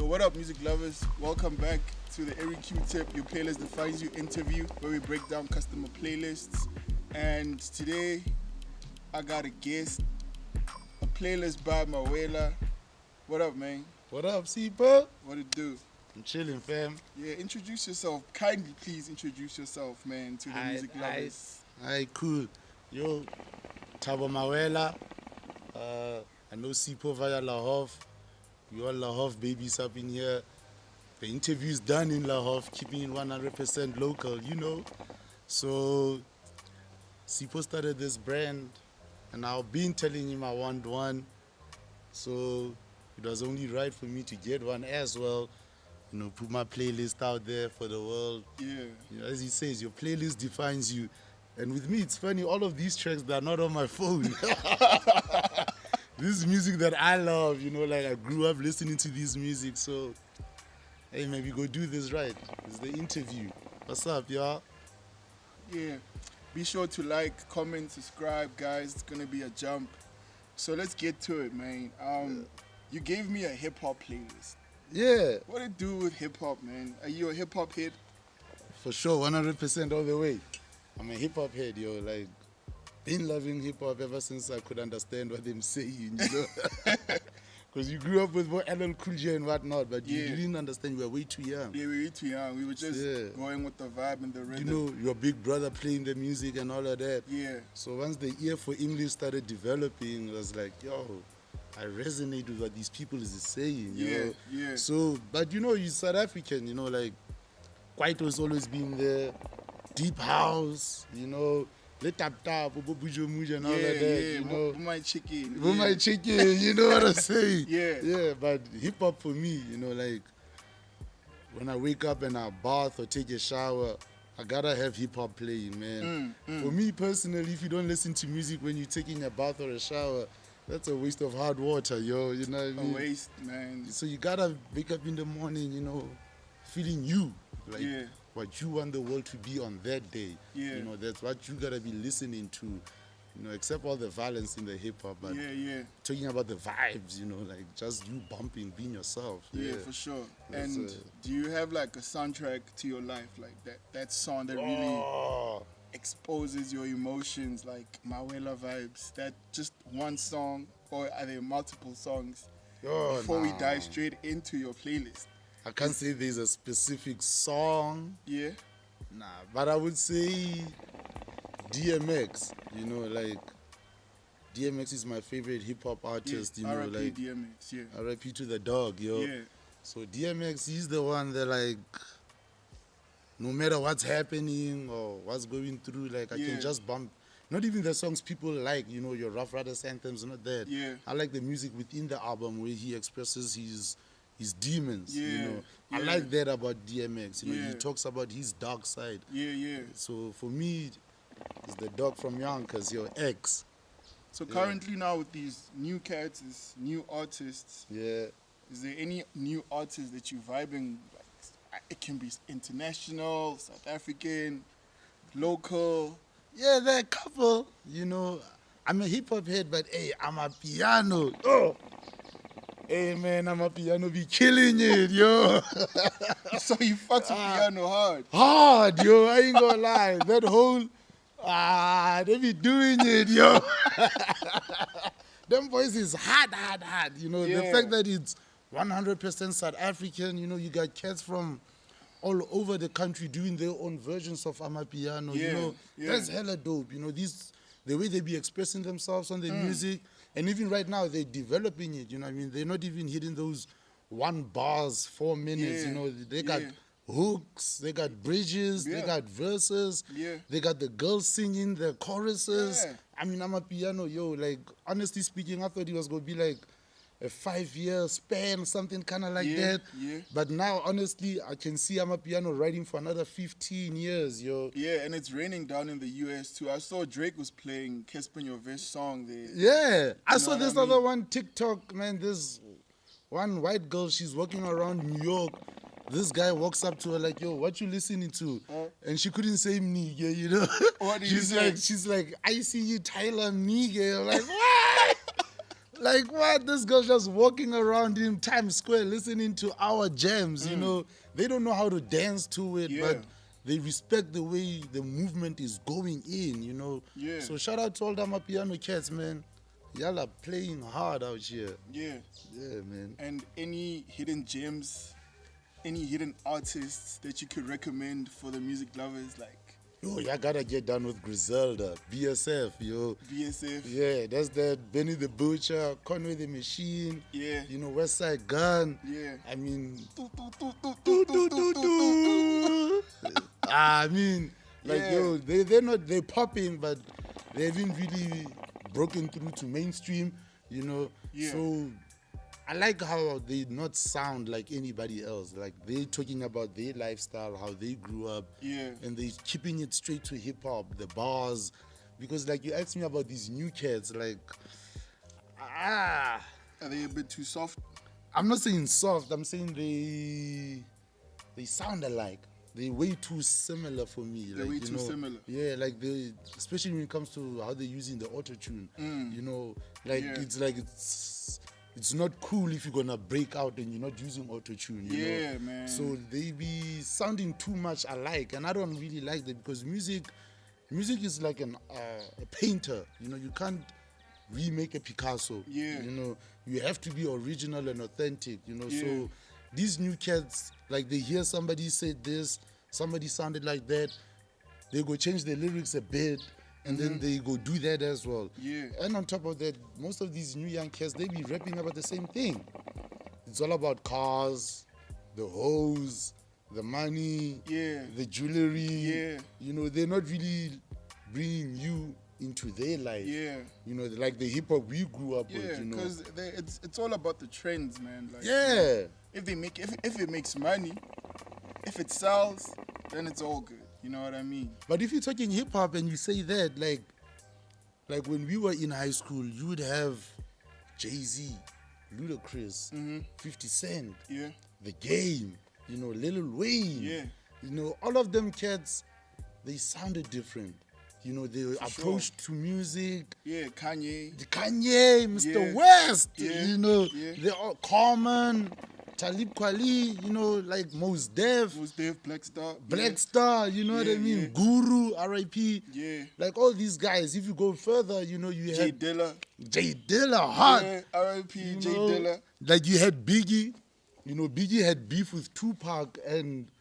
what up, music lovers? Welcome back to the Airyqtip, your playlist defines you interview, where we break down customer playlists. And today, I got a guest, a playlist by Mawela. What up, man? What up, Sipho? What it do? I'm chilling, fam. Yeah, introduce yourself. Kindly, please introduce yourself, man, to the music lovers. Alright, cool. Yo, Thabo Mawela. I know Sipho via Hoff. We all Hoff babies up in here. The interview's done in Hoff, keeping it 100% local, you know. So, Sipho started this brand, and I've been telling him I want one. So, it was only right for me to get one as well. You know, put my playlist out there for the world. Yeah. You know, as he says, your playlist defines you. And with me, it's funny, all of these tracks, they're not on my phone. This is music that I love, you know, like I grew up listening to this music. So, hey, maybe go do this right. It's the interview. What's up, y'all? Yeah. Be sure to like, comment, subscribe, guys. It's going to be a jump. So let's get to it, man. You gave me a hip-hop playlist. Yeah. What it do with hip-hop, man? Are you a hip-hop head? For sure, 100% all the way. I'm a hip-hop head, yo. Like, been loving hip-hop ever since I could understand what they're saying, you know? Because you grew up with LL Cool J and whatnot, but you didn't understand. You were way too young. Yeah, we were too young. We were just going with the vibe and the rhythm. You know, your big brother playing the music and all of that. Yeah. So once the ear for English started developing, it was like, yo, I resonate with what these people is saying, you know? Yeah. So, but you know, you're South African, you know, like, Kwaito's always been there, Deep House, you know, Le Tap Tap, Bujo Muja and all of that, you know. My chicken. My chicken, you know what I'm saying? Yeah, but hip-hop for me, you know, like, when I wake up and I bath or take a shower, I gotta have hip-hop playing, man. For me personally, if you don't listen to music when you're taking a bath or a shower, that's a waste of hard water, yo, you know what I mean? A waste, man. So you gotta wake up in the morning, you know, feeling you, like what you want the world to be on that day. You know, that's what you gotta be listening to, you know, except all the violence in the hip-hop, but talking about the vibes, you know, like just you bumping, being yourself. Yeah, for sure. And do you have like a soundtrack to your life, like that song that really exposes your emotions, like Mawela vibes? That just one song, or are there multiple songs? Before we dive straight into your playlist, I can't say there's a specific song. Yeah. Nah, but I would say DMX. You know, like DMX is my favorite hip hop artist. You know, R.I.P. like DMX. Yeah. R.I.P. to the dog, yo. Yeah. So DMX, he's the one that, like, no matter what's happening or what's going through, like, I can just bump. Not even the songs people like, you know, your Rough Riders anthems, not that. Yeah. I like the music within the album where he expresses his demons, you know. I like that about DMX, you know, he talks about his dark side. Yeah. So for me, it's the dog from Yonkers, your ex. So currently now with these new cats, these new artists, is there any new artists that you vibing? Like, it can be international, South African, local. Yeah, there are a couple, you know. I'm a hip-hop head, but hey, I'm a piano. Hey, man, I'm a piano, be killing it, yo. So you fucks with piano hard? Hard, yo, I ain't gonna lie. That whole, they be doing it, yo. Them voices is hard, you know. The fact that it's 100% South African, you know, you got cats from all over the country doing their own versions of Amapiano, you know. That's hella dope, you know. The way they be expressing themselves on the music. And even right now, they're developing it, you know what I mean? They're not even hitting those 1 bars, 4 minutes, you know? They got hooks, they got bridges, they got verses, they got the girls singing, the choruses. I mean, Amapiano, yo, like, honestly speaking, I thought it was going to be like a 5-year span, something kind of like that. But now, honestly, I can see Amapiano riding for another 15 years, yo. Yeah, and it's raining down in the US too. I saw Drake was playing Kespen Your Vish song there. Yeah, I saw this other one, TikTok, man, this one white girl, she's walking around New York. This guy walks up to her like, yo, what you listening to? And she couldn't say nigga, you know? What did you say? She's like, I see you, Tyler, nigga. I'm like, what? Like what? This girl's just walking around in Times Square listening to our jams, you know. They don't know how to dance to it, but they respect the way the movement is going in, you know. Yeah. So shout out to all the Amapiano cats, man. Y'all are playing hard out here. Yeah. Yeah, man. And any hidden gems, any hidden artists that you could recommend for the music lovers, like Yo, y'all gotta get down with Griselda, BSF, yo. BSF. Yeah, that's that Benny the Butcher, Conway the Machine. Yeah. You know, West Side Gun. Yeah. I mean, like, yo, they're popping, but they haven't really broken through to mainstream, you know. Yeah. So I like how they not sound like anybody else. Like they talking about their lifestyle, how they grew up, and they keeping it straight to hip hop, the bars. Because like you asked me about these new cats, like are they a bit too soft? I'm not saying soft. I'm saying they sound alike. They're way too similar for me. They're like, way too similar. Yeah, like they, especially when it comes to how they're using the auto tune. You know, like it's not cool if you're gonna break out and you're not using auto tune. You know? Man. So they be sounding too much alike, and I don't really like that because music is like a painter. You know, you can't remake a Picasso. Yeah. You know, you have to be original and authentic. You know, so these new cats, like they hear somebody said this, somebody sounded like that, they go change the lyrics a bit. And then they go do that as well. Yeah. And on top of that, most of these new young cats, they be rapping about the same thing. It's all about cars, the hoes, the money, the jewelry. Yeah. You know, they're not really bringing you into their life. Yeah. You know, like the hip hop we grew up with. Yeah, You know. because it's all about the trends, man. Like, Yeah. If it makes money, if it sells, then it's all good. You know what I mean? But if you're talking hip hop and you say that, like when we were in high school, you would have Jay-Z, Ludacris, 50 Cent, The Game, you know, Lil Wayne. Yeah. You know, all of them cats, they sounded different. You know, their approach to music. Yeah, Kanye, Mr. West. Yeah. You know, Yeah. they're all Common, Talib Kweli, you know, like Mos Def. Black Star, you know what I mean? Yeah. Guru, R.I.P. Yeah. Like all these guys, if you go further, you know, you had Jay Dilla, hot. Yeah, R.I.P. Jay know? Dilla. Like you had Biggie. You know, Biggie had beef with Tupac, and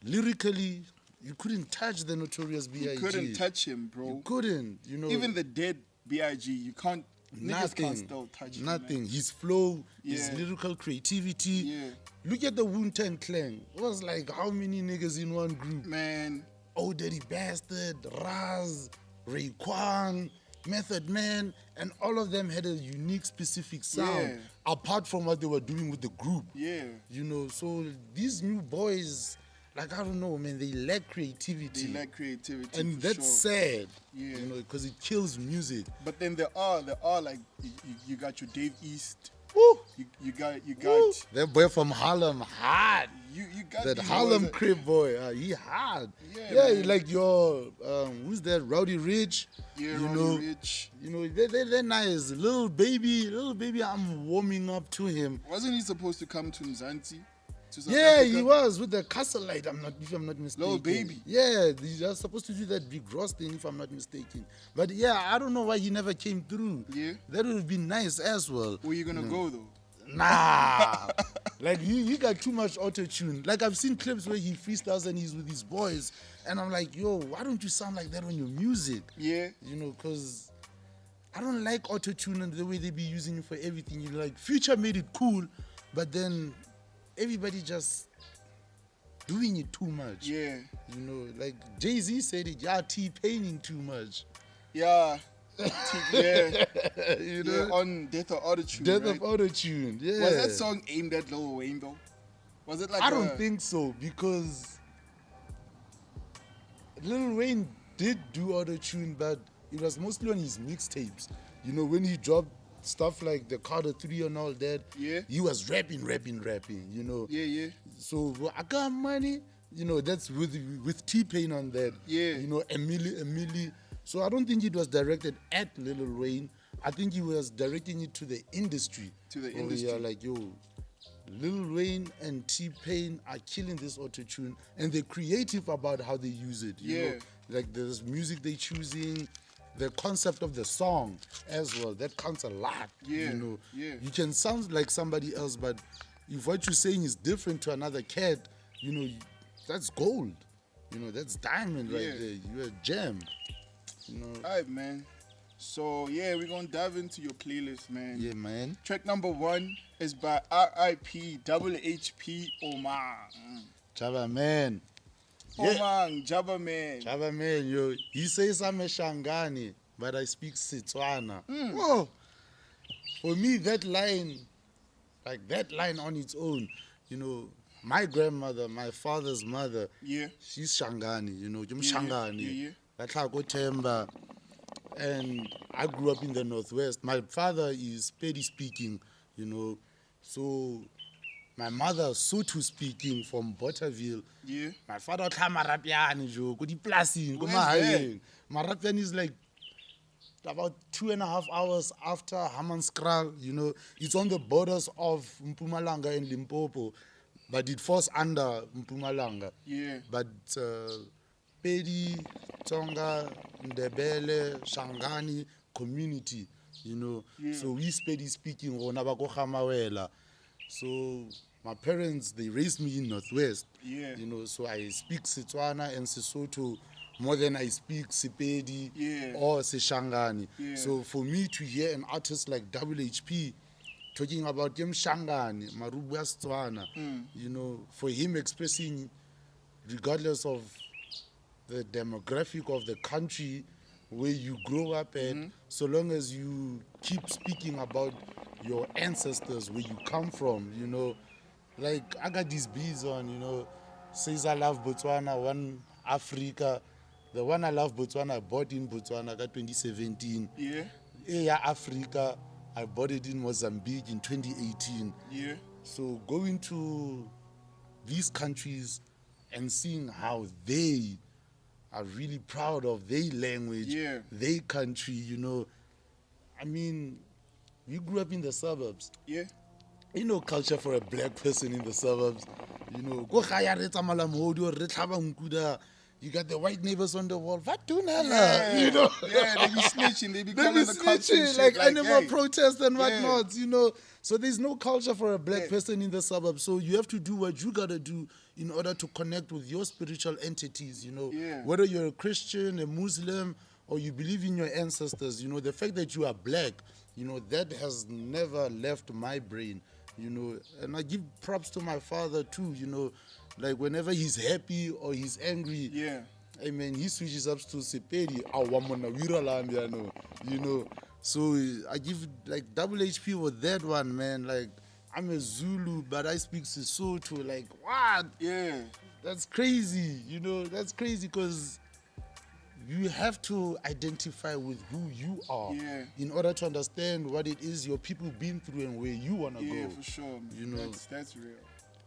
lyrically, you couldn't touch the Notorious B.I.G. You couldn't touch him, bro. You couldn't, you know. Even the dead B.I.G, you can't. Niggas can't still touch him. Nothing. Man. His flow, his lyrical creativity. Yeah. Look at the Wu-Tang Clan. It was like how many niggas in one group? Man. Old Dirty Bastard, Raz, Raekwon, Method Man, and all of them had a unique, specific sound. Apart from what they were doing with the group. Yeah. You know, so these new boys, like, I don't know, man, they lack creativity. And that's sad. Yeah. You know, because it kills music. But then there are like, you got your Dave East. Woo! You got that boy from Harlem hard. You got that Harlem Crib boy. He hard. Yeah, like your who's that? Rowdy Rich. Yeah, you Rowdy know, Rich. You know, they're nice. Little baby, I'm warming up to him. Wasn't he supposed to come to Mzansi? Yeah, he was with the castle light. If I'm not mistaken. Little baby. Yeah, they are supposed to do that big Ross thing, if I'm not mistaken. But yeah, I don't know why he never came through. Yeah, that would have been nice as well. Where you gonna go though? Nah, like he got too much auto tune. Like I've seen clips where he freestyles and he's with his boys, and I'm like, yo, why don't you sound like that on your music? Yeah, you know, cause I don't like auto tune and the way they be using it for everything. You know, like Future made it cool, but then everybody just doing it too much. Yeah. You know, like Jay-Z said it, y'all T-paining too much. Yeah. Yeah. You know? Yeah, on Death of Autotune. Death right? of Autotune, yeah. Was that song aimed at Lil Wayne though? Was it like I don't think so, because Lil Wayne did do Autotune, but it was mostly on his mixtapes. You know, when he dropped stuff like the Carter 3 and all that, he was rapping, you know. Yeah. So I got money, you know, that's with T-Pain on that. Yeah. You know, Emily. So I don't think it was directed at Lil Wayne. I think he was directing it to the industry. To the industry. Yeah, like, yo, Lil Wayne and T-Pain are killing this auto-tune, and they're creative about how they use it. You know? Like, there's music they're choosing, the concept of the song as well. That counts a lot. Yeah. You know, Yeah. you can sound like somebody else, but if what you're saying is different to another cat, you know, that's gold. You know, that's diamond right there. You're a gem. You know. All right, man. So, yeah, we're going to dive into your playlist, man. Yeah, man. Track number 1 is by R.I.P. HP Mang. Jabba man. Mang, Jabba man. Jabba man, yo. He says I'm a Shangani, but I speak Setswana. Whoa. For me, that line, like that line on its own, you know, my grandmother, my father's mother, she's Shangani, you know, Shangani. That's how I go Temba. And I grew up in the Northwest. My father is Pedi speaking, you know. So my mother Sotho speaking from Botterville. Yeah. My father Marapiani, jo, go di plasing, go mahayeng. Marapiani is like about 2.5 hours after Hammanskraal, you know. It's on the borders of Mpumalanga and Limpopo, but it falls under Mpumalanga. Yeah. But Pedi, Tsonga, Ndebele, Shangani community, you know. So we Pedi speaking on Thabo Mawela. So my parents, they raised me in Northwest. Yeah. You know, so I speak Setswana and Sesotho more than I speak Sepedi or Seshangani. So for me to hear an artist like HP talking about him Shangani, Marubu Setswana, you know, for him expressing regardless of the demographic of the country where you grow up at, so long as you keep speaking about your ancestors, where you come from, you know. Like, I got these beats on, you know, says I love Botswana, one Africa. The one I love Botswana, I bought in Botswana, I got 2017. Yeah, Africa, I bought it in Mozambique in 2018. Yeah. So going to these countries and seeing how they are really proud of their language, their country, you know. I mean, you grew up in the suburbs. Yeah. You know culture for a black person in the suburbs. You know, you got the white neighbors on the wall. What do Nala? You know? Yeah, they be snitching. They be calling the cops and like shit. animal protests and whatnot, you know. So there's no culture for a black person in the suburbs. So you have to do what you got to do in order to connect with your spiritual entities, you know. Whether you're a Christian, a Muslim, or you believe in your ancestors, you know, the fact that you are black, you know, that has never left my brain, you know. And I give props to my father too, you know. Like whenever he's happy or he's angry, I mean, he switches up to Sepedi, you know. So I give like HP with that one, man. Like, I'm a Zulu, but I speak Sesotho. Like, what? Yeah. That's crazy, you know. That's crazy because you have to identify with who you are in order to understand what it is your people been through and where you want to go. Yeah, for sure, man. You know, that's real.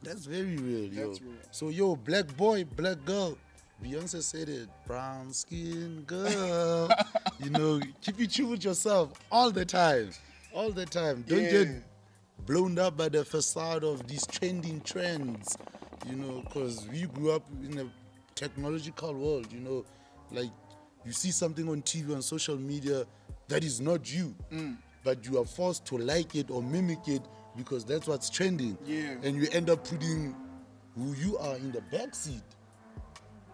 That's very real, yo. That's real. So, yo, black boy, black girl. Beyonce said it, brown skin girl. You know, keep it true with yourself all the time. All the time. Don't get blown up by the facade of these trending trends, you know, because we grew up in a technological world, you know. Like, you see something on TV, on social media, that is not you. But you are forced to like it or mimic it because that's what's trending. And you end up putting who you are in the backseat.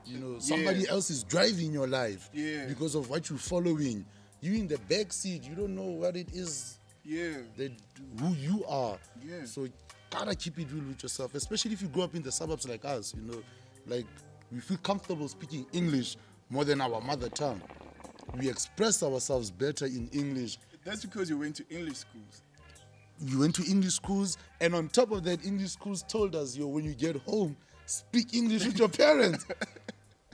You know, somebody else is driving your life because of what you're following. You in the backseat, you don't know what it is. That who you are. So gotta keep it real with yourself, especially if you grow up in the suburbs like us. You know, like we feel comfortable speaking English more than our mother tongue. We express ourselves better in English. That's because you went to English schools. You went to English schools, and on top of that, English schools told us, yo, when you get home, speak English with your parents.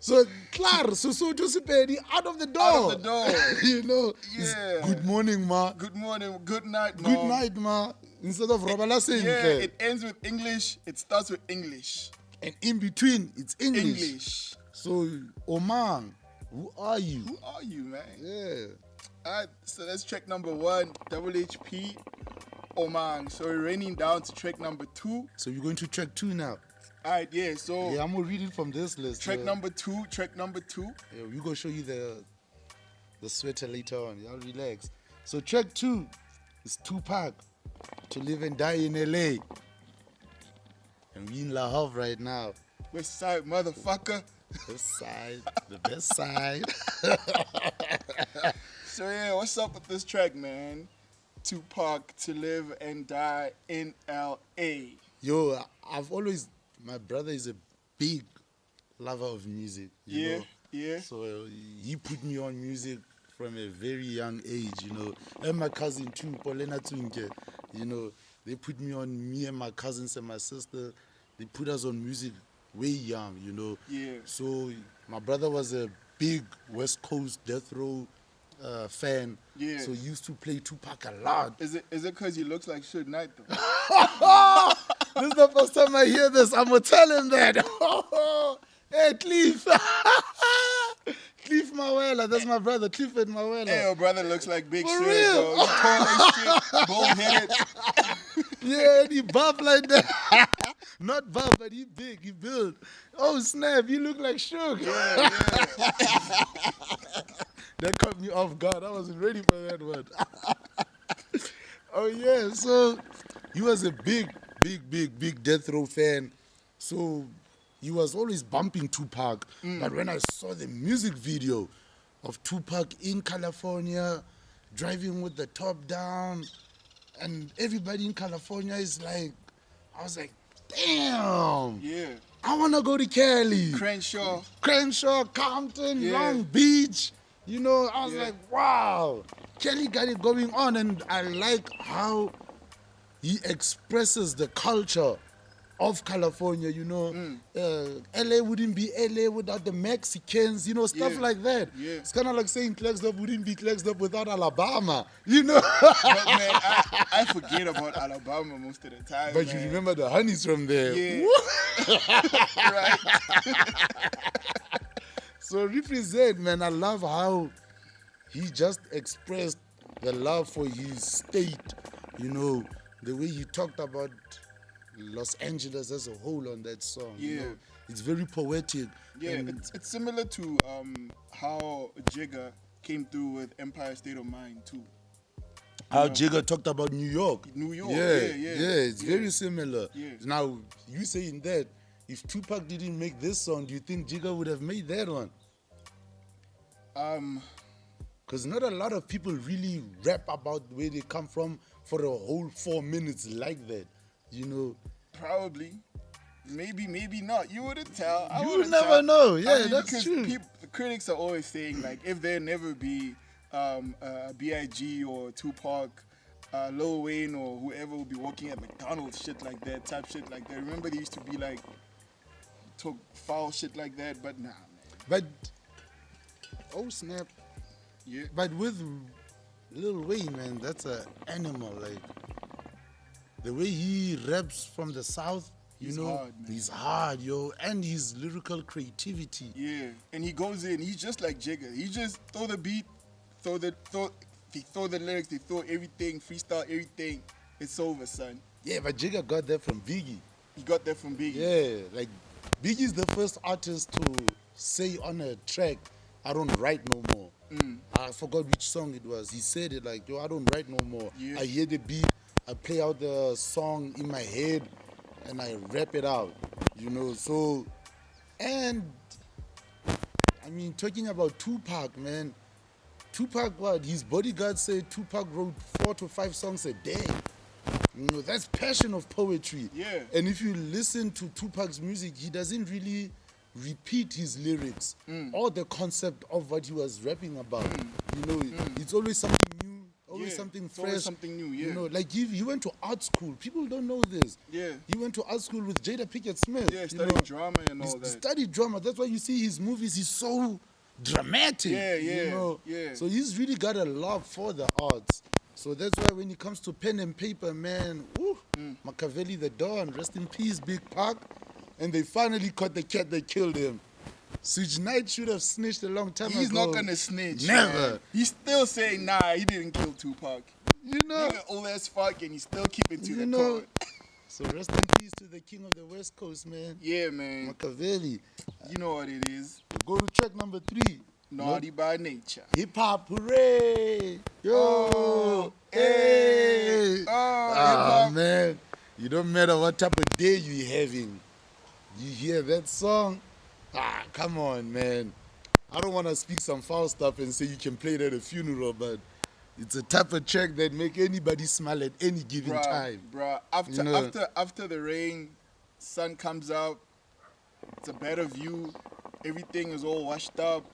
So, claro, so Sepedi out of the door. Out of the door. You know, it's good morning, ma. Good morning, good night, ma. Good night, ma. Instead of Robala saying it ends with English, it starts with English. And in between, it's English. So, Mang, who are you? Who are you, man? Yeah. Alright, so that's track number 1, Double HP, Mang. So we're raining down to track number 2. So you're going to track 2 now. Alright, yeah, so Yeah, I'm gonna read it from this list. track number 2. Yeah, we gonna show you the sweater later on. Y'all relax. So track 2 is Tupac, To Live and Die in LA. And we in La Havre right now. West side, motherfucker. Best side, the best side. So yeah, what's up with this track, man? Tupac, To Live and Die in LA. Yo, my brother is a big lover of music. You know? Yeah. So he put me on music from a very young age, you know. And my cousin too, Paulina Tunke, you know. They put me and my cousins and my sister, they put us on music way young, you know. Yeah. So my brother was a big West Coast death row fan. Yeah. So he used to play Tupac a lot. Is it because he looks like Suge Knight though? This is the first time I hear this. I'm gonna tell him that. Hey, Cliff. Cliff Mawela. That's my brother, Clifford Mawela. Hey, your brother looks like Big For Suge, real? bro. You tall as shit, bald-headed. Yeah, and he buff like that. Not buff, but he big, he built. Oh, snap, you look like Suge. Yeah. That caught me off guard. I wasn't ready for that one. Oh, yeah, so he was a big death row fan. So he was always bumping Tupac. But when I saw the music video of Tupac in California, driving with the top down, and everybody in California is like, I was like, damn. Yeah. I want to go to Cali. Crenshaw. Compton, Yeah. Long Beach. You know, I was like, wow. Kelly got it going on, and I like how he expresses the culture of California, you know. LA wouldn't be LA without the Mexicans, you know, stuff Yeah. like that. Yeah. It's kind of like saying Klerksdorp wouldn't be Klerksdorp without Alabama, you know. But man, I forget about Alabama most of the time. But man. you remember the honeys from there. Yeah. Right. So represent, man. I love how he just expressed the love for his state. You know, the way he talked about Los Angeles as a whole on that song. You Yeah. know, it's very poetic. Yeah, And it's similar to how Jigga came through with Empire State of Mind too. how Jigga talked about New York. New York, Yeah, yeah. it's very similar. Yeah. Now, you saying that, if Tupac didn't make this song, do you think Jigga would have made that one? Because not a lot of people really rap about where they come from for a whole 4 minutes like that, you know. Probably. Maybe not. You wouldn't tell. I You wouldn't never tell. know. Yeah, that's because true. The critics are always saying, like, if there never be B.I.G. or Tupac, Lil Wayne or whoever will be working at McDonald's, shit like that, type shit like that. Remember they used to be like, talk foul shit like that, but nah, man. But, oh snap. Yeah. But with Lil Wayne, man, that's an animal. Like, the way he raps from the South, He's you know, hard, man. he's hard, yo. And his lyrical creativity. Yeah, and he goes in. He's just like Jigga. He just throw the beat, throw the lyrics, they throw everything, freestyle everything. It's over, son. Yeah, but Jigga got that from Biggie. He got that from Biggie. Yeah, like Biggie's the first artist to say on a track, I don't write no more. I forgot which song it was. He said it like, yo, I don't write no more. Yeah. I hear the beat, I play out the song in my head, and I rap it out, you know. So, and I mean, talking about Tupac, man, Tupac, what his bodyguard said, Tupac wrote 4 to 5 songs a day. You know, that's passion of poetry. Yeah. And if you listen to Tupac's music, he doesn't really repeat his lyrics or the concept of what he was rapping about. You know, it's always something new, always Yeah, something it's fresh. always something new, yeah. You know, like he went to art school. People don't know this. Yeah. He went to art school with Jada Pinkett Smith. Yeah, you studied know. drama and all He that. studied drama. That's why you see his movies, he's so dramatic. Yeah, You yeah, know? yeah. So he's really got a love for the arts. So that's why when it comes to pen and paper, man, Makaveli the Don, rest in peace, Big Pac. And they finally caught the cat that killed him. Suge Knight should have snitched a long time He's ago. not gonna snitch. Never. Man. He's still saying, nah, he didn't kill Tupac. You know. Nigga old as fuck and he's still keeping to the code. So rest in peace to the king of the West Coast, man. Yeah, man. Makaveli. You know what it is. Go to track number 3. Naughty by Nature. Hip hop, hooray! Yo, hey, ah man, you don't matter what type of day you having. You hear that song? Ah, come on, man. I don't want to speak some foul stuff and say you can play it at a funeral, but it's a type of track that make anybody smile at any given time. Bruh, after the rain, sun comes out, it's a better view, everything is all washed up.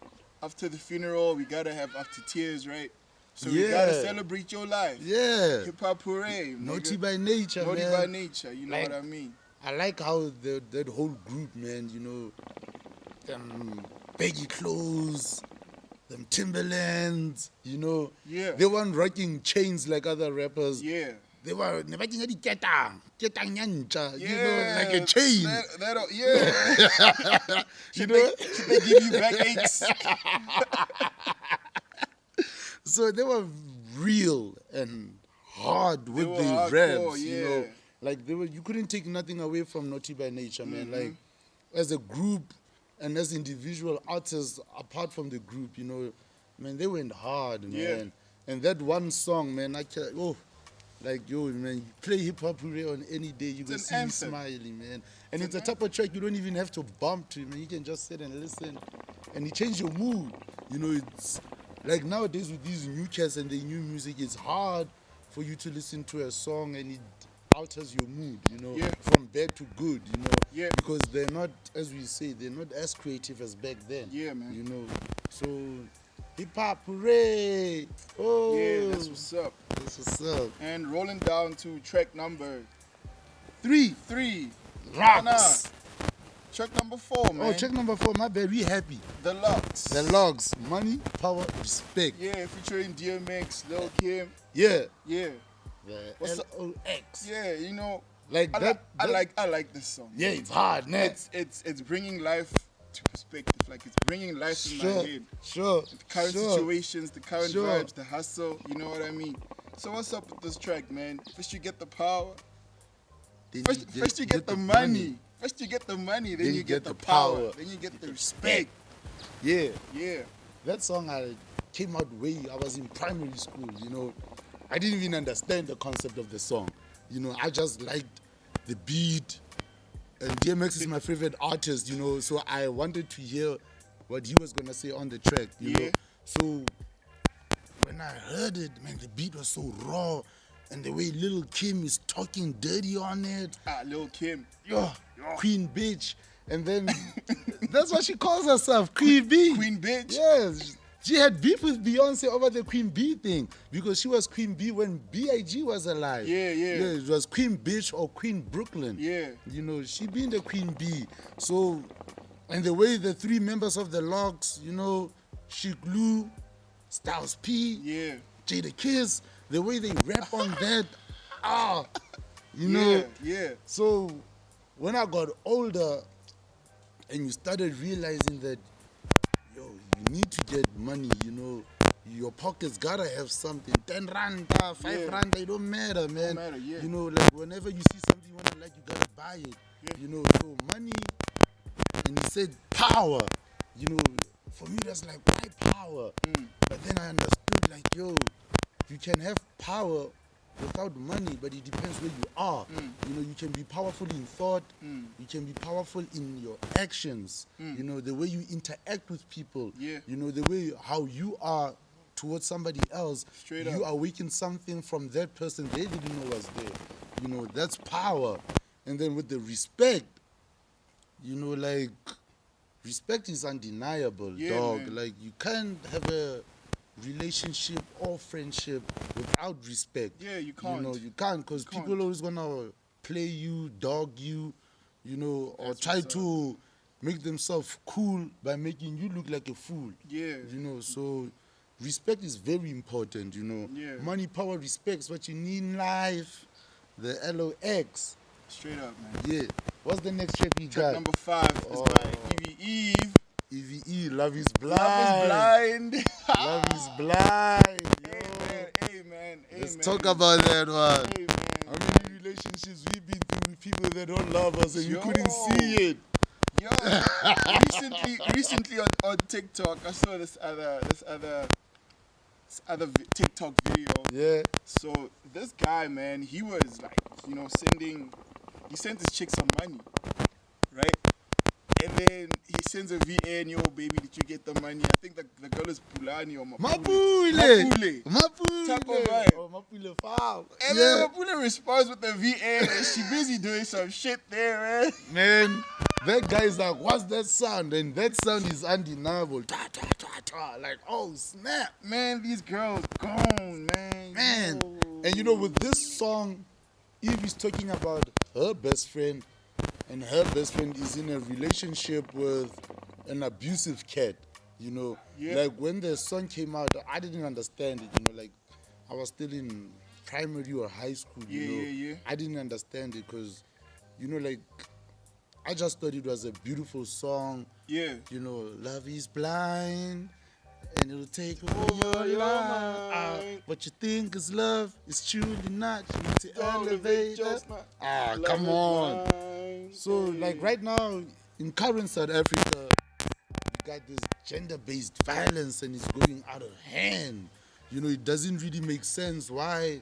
After the funeral, we gotta have after tears, right? So we gotta celebrate your life. Yeah. Hip hop hooray. Naughty by nature, Naughty man. by nature, you know what I mean? I like how that whole group, man, you know, them baggy clothes, them Timberlands, you know. Yeah. They weren't rocking chains like other rappers. Yeah. They were rocking a ketang nyancha, Yeah. you know, like a chain. Yeah. You know? Should they give you backaches? So they were real and hard with were the hardcore, raps, you yeah. know. Like you couldn't take nothing away from Naughty by Nature, man. Like as a group and as individual artists, apart from the group, you know, man, they went hard, man. Yeah. And that one song, man, like, yo, man, you play hip hop hooray on any day, you can see me smiling, man. And it's a type of track you don't even have to bump to, man. You can just sit and listen, and it changes your mood. You know, it's like nowadays with these new cats and the new music, it's hard for you to listen to a song and it alters your mood, you know, from bad to good, you know. Yeah. Because they're not, as we say, they're not as creative as back then. Yeah, man. You know, so hip hop, hooray! Oh, Yeah, that's what's up. That's what's up. And rolling down to track number 3. Rocks. Track number 4, man. Oh, track number 4, my bad, we happy. The Logs. The Logs, money, power, respect. Yeah, featuring DMX, Lil Kim. Yeah. Yeah. The What's up? LOX. Yeah, you know, Like that. I like this song. Yeah, it's hard, man. It's bringing life to perspective. Like it's bringing life in my head. Sure. The current situations, the current vibes, the hustle. You know what I mean? So what's up with this track, man? First you get the power. First you get the money. First you get the money, then you get the power. Then you get the respect. Yeah. Yeah. That song I came out I was in primary school, you know. I didn't even understand the concept of the song. You know, I just liked the beat. And DMX is my favorite artist, you know, so I wanted to hear what he was going to say on the track, you know. So when I heard it, man, the beat was so raw. And the way Lil Kim is talking dirty on it. Lil Kim. Yo, Queen Bitch. And then that's what she calls herself, Queen B. Queen Bitch? Yes. She had beef with Beyonce over the Queen B thing because she was Queen B when B.I.G was alive. Yeah. It was Queen Bitch or Queen Brooklyn. Yeah. You know, she being the Queen B. So, and the way the 3 members of the Logs, you know, Sheik Lou, Styles P, Jada Kiss, the way they rap on that, you know. Yeah. So, when I got older and you started realizing that, yo, you need to get money, you know. Your pockets gotta have something. 10 rand, 5 rand, they don't matter, man. Don't matter, yeah. You know, like whenever you see something you wanna like, you gotta buy it. Yeah. You know, so money, and you said power. You know, for me that's like, why power? But then I understood, like, yo, you can have power without money, but it depends where you are. You know, you can be powerful in thought, you can be powerful in your actions, you know, the way you interact with people, you know, the way how you are towards somebody else. Straight you up. awaken something from that person they didn't know was there. You know, that's power. And then with the respect, you know, like, respect is undeniable, dog. Man. Like, you can't have a relationship or friendship without respect. Yeah, you can't. You know, you can't, because people always gonna play you, dog you, you know, or try to make themselves cool by making you look like a fool. Yeah. You know, so respect is very important, you know. Yeah. Money, power, respect is what you need in life. The LOX. Straight up, man. Yeah. What's the next track you Track got? number 5 is by Eve. EVE, love is blind. Love is blind. Love is blind. Yo. Amen. Let's talk about that one. Amen. How many relationships we've been through with people that don't love us and you couldn't see it? Yo, recently on TikTok, I saw this other TikTok video. Yeah. So this guy, man, he was like, he sent his chick some money, right? And then he sends a VN, yo, baby, did you get the money? I think the girl is Pulani or Mapule. Type of vibe. Oh, Mapule foul. And then Mapule responds with the VN, and she busy doing some shit there, man. Man, that guy's like, what's that sound? And that sound is undeniable. Ta, ta, ta, ta. Like, oh, snap. Man, these girls gone, man. Man. Yo. And with this song, Eve is talking about her best friend, and her best friend is in a relationship with an abusive cat, Yeah. Like, when the song came out, I didn't understand it, Like, I was still in primary or high school, Yeah. I didn't understand it because, like, I just thought it was a beautiful song. Yeah. Love is blind and it'll take over your life. What you think is love is truly not. You need to elevate that. Come on. So, like, right now, in current South Africa, you got this gender-based violence and it's going out of hand. It doesn't really make sense why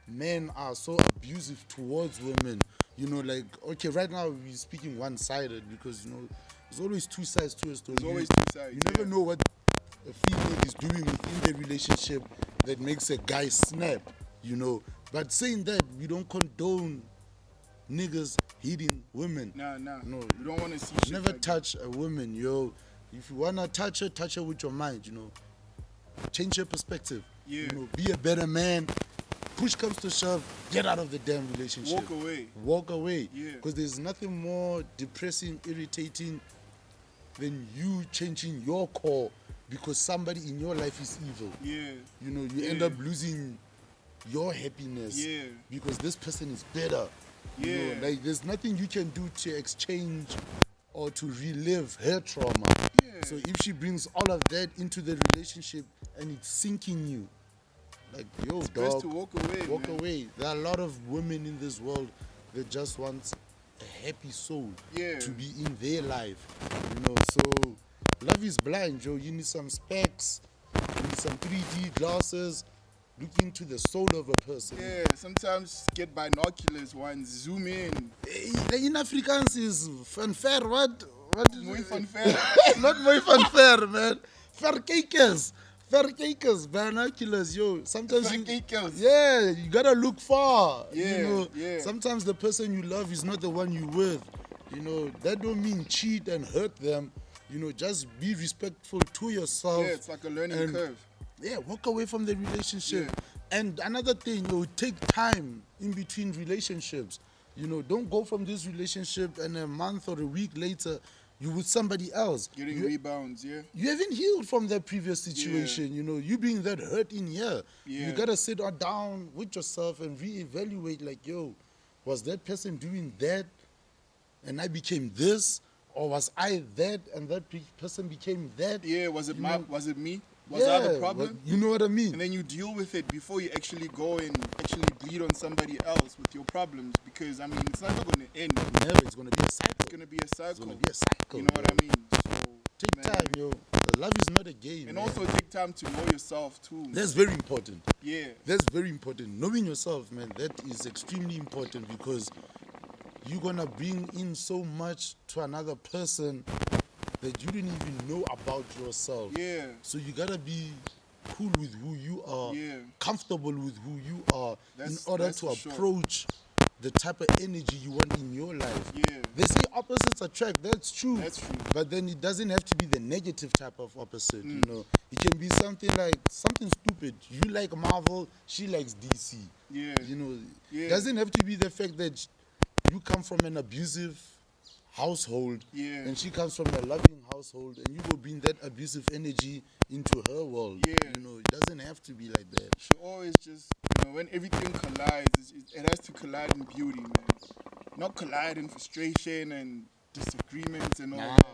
men are so abusive towards women. Like, okay, right now we're speaking one-sided because, there's always two sides to a story. There's always two sides. You never know what a female is doing within the relationship that makes a guy snap, But saying that, we don't condone niggas hitting women. No. No. You don't want to see shit Never like touch a woman, yo. If you want to touch her with your mind, Change your perspective. Yeah. Be a better man. Push comes to shove, get out of the damn relationship. Walk away. Yeah. Because there's nothing more depressing, irritating than you changing your core because somebody in your life is evil. Yeah. You end up losing your happiness because this person is better. Yeah. Like, there's nothing you can do to exchange or to relive her trauma. Yeah. So if she brings all of that into the relationship and it's sinking you, like, yo, it's dog, best to walk away. walk away. There are a lot of women in this world that just want a happy soul to be in their life. So love is blind, Joe. You need some specs, you need some 3D glasses, look into the soul of a person. Yeah, sometimes get binoculars, zoom in. In Afrikaans is fanfare, what? Mooi fanfare. Not mooi fanfare, man. Verkijkers, binoculars, yo. Sometimes you gotta look far. Sometimes the person you love is not the one you with. That don't mean cheat and hurt them. Just be respectful to yourself. Yeah, it's like a learning curve. Yeah, walk away from the relationship. And another thing, take time in between relationships. Don't go from this relationship and a month or a week later, you with somebody else. Getting rebounds, You haven't healed from that previous situation, you being that hurt in here. You gotta sit down with yourself and reevaluate, like, yo, was that person doing that and I became this? Or was I that and that person became that? Yeah, was it me? Was I the problem? You know what I mean? And then you deal with it before you actually go and actually bleed on somebody else with your problems, because it's not going to end. Never. It's going to be a cycle. It's going to be a cycle. It's going to be a cycle. You know what I mean? So take time, yo. Love is not a game. And also take time to know yourself too. Man. That's very important. Yeah. That's very important. Knowing yourself, man, that is extremely important because you're going to bring in so much to another person that you didn't even know about yourself. Yeah. So you gotta be cool with who you are, comfortable with who you are, in order to approach the type of energy you want in your life. Yeah. They say opposites attract. That's true. That's true. But then it doesn't have to be the negative type of opposite. It can be something like something stupid. You like Marvel, she likes DC. Yeah. It doesn't have to be the fact that you come from an abusive household and she comes from a loving household and you go bring that abusive energy into her world. It doesn't have to be like that. She always just, when everything collides, it has to collide in beauty, man. Not collide in frustration and disagreements and all that.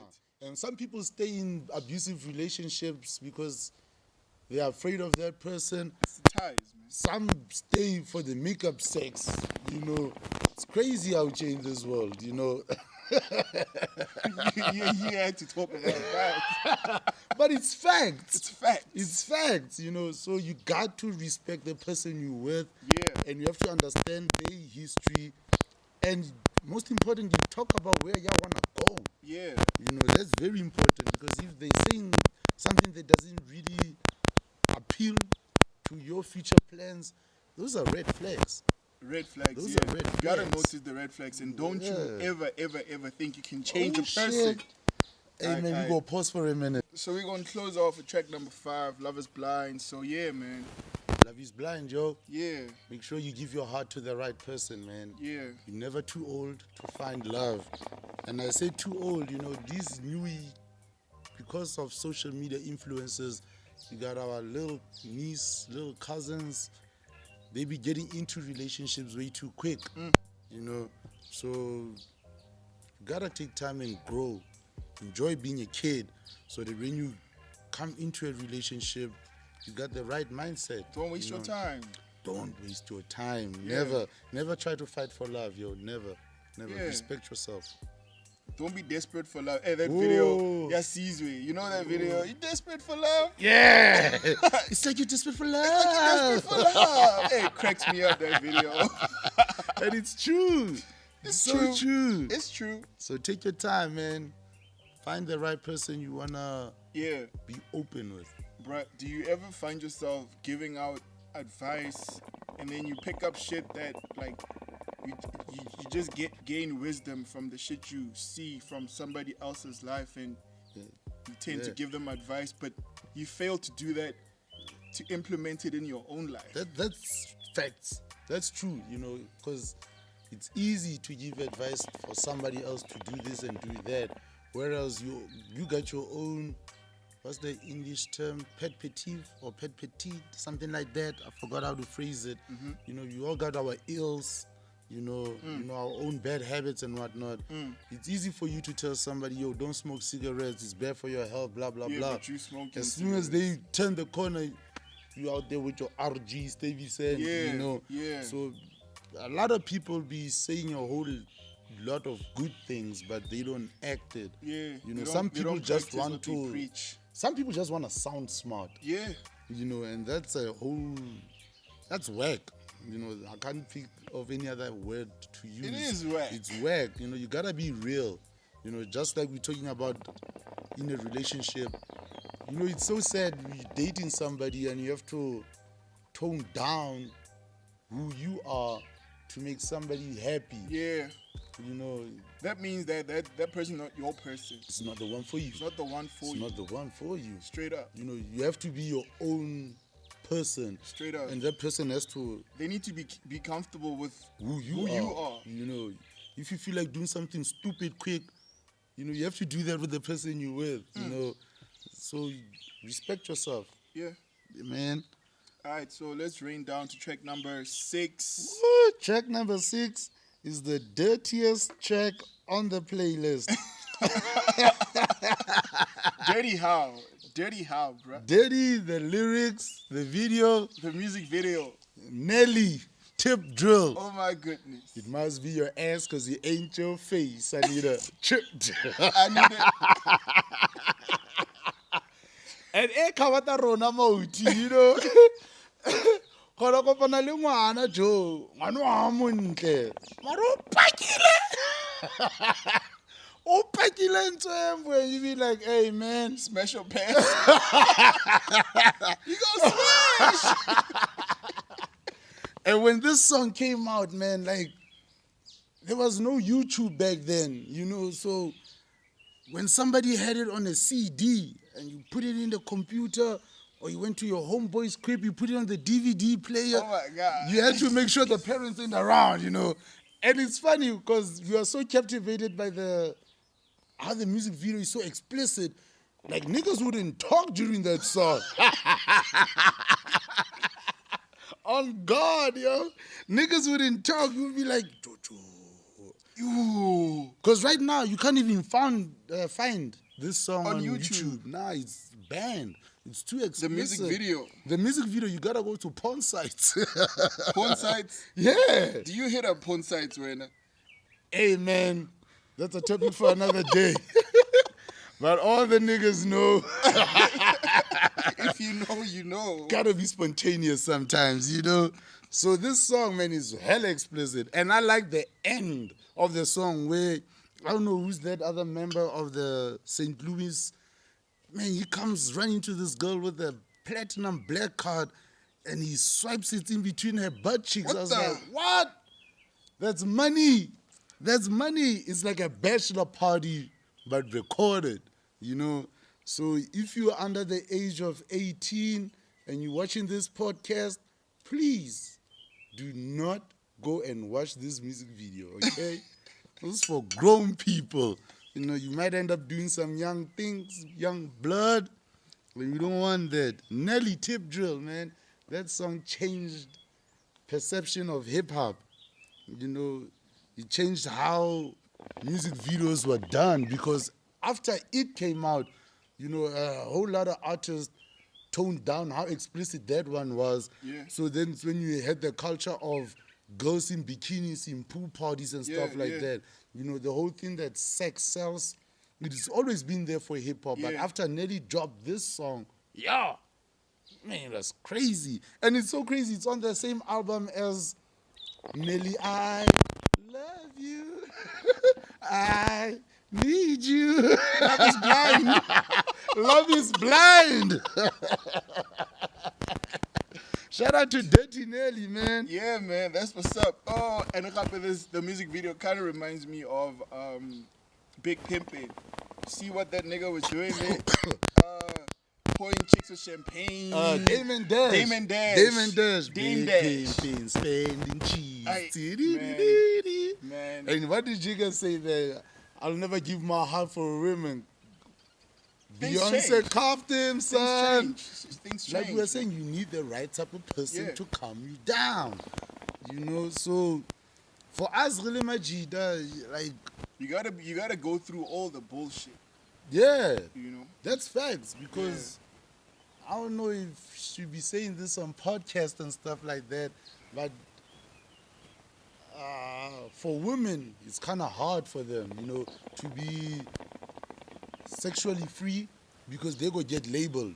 And some people stay in abusive relationships because they are afraid of that person. It's the ties, man. Some stay for the makeup sex, you know. It's crazy out here in this world, you know. you had to talk about that. But it's facts. It's facts. It's facts, you know. So you got to respect the person you're with. Yeah. And you have to understand their history. And most importantly, talk about where y'all want to go. Yeah. You know, that's very important, because if they're saying something that doesn't really appeal to your future plans, those are red flags. Red flags. Those Yeah. are red You gotta flags. notice the red flags, and don't you ever think you can change a person. Shit. Hey, man, we go pause for a minute. So we're gonna close off with track number 5, Love Is Blind. So yeah, man. Love is blind, yo. Yeah. Make sure you give your heart to the right person, man. Yeah. You're never too old to find love. And I say too old, you know, these because of social media influences, you got our little niece, little cousins, they be getting into relationships way too quick, you know. So you gotta take time and grow. Enjoy being a kid, so that when you come into a relationship, you got the right mindset. Don't waste your time. Don't waste your time. Yeah. Never try to fight for love, yo. Never. Yeah. Respect yourself. Don't be desperate for love. Hey, that video, yeah, Sizwe. You know that video? You desperate for love? Yeah. It's like you're desperate for love. Desperate for love. Hey, it cracks me up, that video. And it's true. It's so true. It's true. So take your time, man. Find the right person you wanna be open with. Bruh, do you ever find yourself giving out advice and then you pick up shit that, like, you just gain wisdom from the shit you see from somebody else's life, and you tend to give them advice, but you fail to do that, to implement it in your own life? That's facts. That's true, you know, because it's easy to give advice for somebody else to do this and do that, whereas you got your own, what's the English term, pet peeve or pet petite, something like that. I forgot how to phrase it. You know, you all got our ills, you know, our own bad habits and whatnot. It's easy for you to tell somebody, yo, don't smoke cigarettes, it's bad for your health, blah, blah, blah. But you smoking as soon as they turn the corner, you out there with your RG, Stevie said, you know. So a lot of people be saying a whole lot of good things, but they don't act it. You know, some people just want to preach. Some people just want to sound smart. You know, and that's whack. You know, I can't think of any other word to use. It is whack. It's whack. You know, you gotta be real. You know, just like we're talking about in a relationship. You know, it's so sad you're dating somebody and you have to tone down who you are to make somebody happy. You know, that means that person not your person. It's not the one for you. It's not the one for you. It's not the one for you. Straight up. You know, you have to be your own person. Straight up. And that person has to... They need to be comfortable with who you are. You know, if you feel like doing something stupid quick, you know, you have to do that with the person you're with, you know. So respect yourself. Man. All right, so let's rain down to track number 6. Woo, track number 6 is the dirtiest track on the playlist. Dirty how? Dirty how, bro? Dirty, the lyrics, the video. The music video. Nelly, Tipdrill. Oh my goodness. It must be your ass because you ain't your face. I need a trip. I need it. And ekawata rona mauti, you know. Khona kopana le ngwana jo, ngwana wa montle. Mara o pakile. O pakile ntwemwe, you be like, hey man, smash your pants. You go smash. And when this song came out, man, like, there was no YouTube back then, you know, so when somebody had it on a CD and you put it in the computer, or you went to your homeboy's crib, you put it on the DVD player. Oh my God. You had to make sure the parents ain't around, you know. And it's funny because you are so captivated by how the music video is so explicit. Like, niggas wouldn't talk during that song. On God, yo. Niggas wouldn't talk. You would be like, Jojo. Because right now, you can't even find this song on YouTube. Nah, it's banned. It's too explicit. The music video. The music video, you gotta go to porn sites. Porn sites? Yeah. Do you hit up porn sites, Wena? Hey, man, that's a topic for another day. But all the niggas know. If you know, you know. Gotta be spontaneous sometimes, you know. So this song, man, is hella explicit. And I like the end of the song where, I don't know who's that other member of the St. Louis. Man, he comes running to this girl with a platinum black card and he swipes it in between her butt cheeks. I was like, what? That's money. That's money. It's like a bachelor party, but recorded, you know. So if you're under the age of 18 and you're watching this podcast, please do not go and watch this music video, okay? This is for grown people. You know, you might end up doing some young things, young blood, but you don't want that. Nelly, Tipdrill, man. That song changed perception of hip-hop. You know, it changed how music videos were done because after it came out, you know, a whole lot of artists toned down how explicit that one was. Yeah. So then when you had the culture of girls in bikinis, in pool parties and stuff like that, you know, the whole thing that sex sells, it's always been there for hip-hop. But after Nelly dropped this song, man, that's crazy. And it's so crazy, it's on the same album as Nelly, I love you, I need you. Love is blind. Love is blind. Shout out to Dirty Nelly, man. Yeah, man, that's what's up. Oh, and the music video kind of reminds me of Big Pimpin'. See what that nigga was doing there? Pouring chicks with champagne. Damon Dash. Damon Dash. Damon Dash. Dame Big Dash. Pimpin', spending cheese. Man. And what did Jigga say there? I'll never give my heart for a woman. Beyonce carved him, son. Things change. Like we were saying, you need the right type of person to calm you down. You know, so for us, really, Majida, like you gotta go through all the bullshit. Yeah, you know, that's facts because I don't know if she'd be saying this on podcasts and stuff like that, but for women, it's kind of hard for them, you know, to be sexually free because they go get labeled.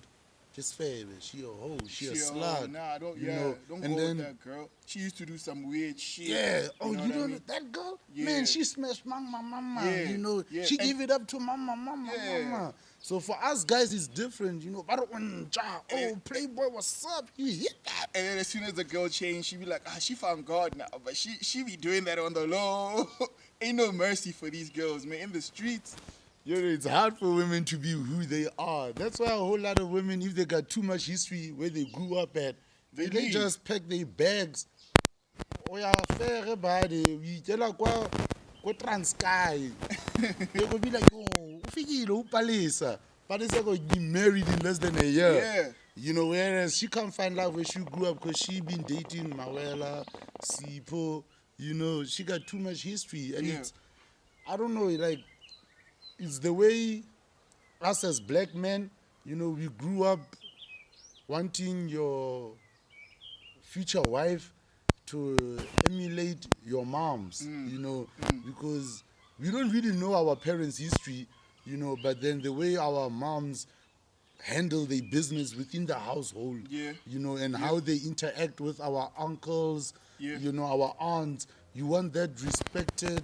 Just fair, she a hoe, she a slut. Nah, don't go with that girl. She used to do some weird shit. Yeah. Oh, you don't know that girl? Yeah. Man, she smashed mama. Yeah. You know, she gave it up to mama. So for us guys, it's different. You know, Playboy, what's up? You hit that. And then as soon as the girl changed, she be like, she found God now. But she be doing that on the low. Ain't no mercy for these girls, man. In the streets. You know, it's hard for women to be who they are. That's why a whole lot of women, if they got too much history where they grew up at, they just pack their bags. Oh yeah, fair body. We tell her go Transkei. They go be like, oh, Ufigilo Palisa. Palisa go be married in less than a year. Yeah. You know, whereas she can't find love where she grew up because she been dating Mawela, Sipho. You know, she got too much history, and it's, I don't know, like. It's the way us as black men, you know, we grew up wanting your future wife to emulate your mom's, you know, because we don't really know our parents' history, you know, but then the way our moms handle their business within the household, you know, and how they interact with our uncles, you know, our aunts, you want that respected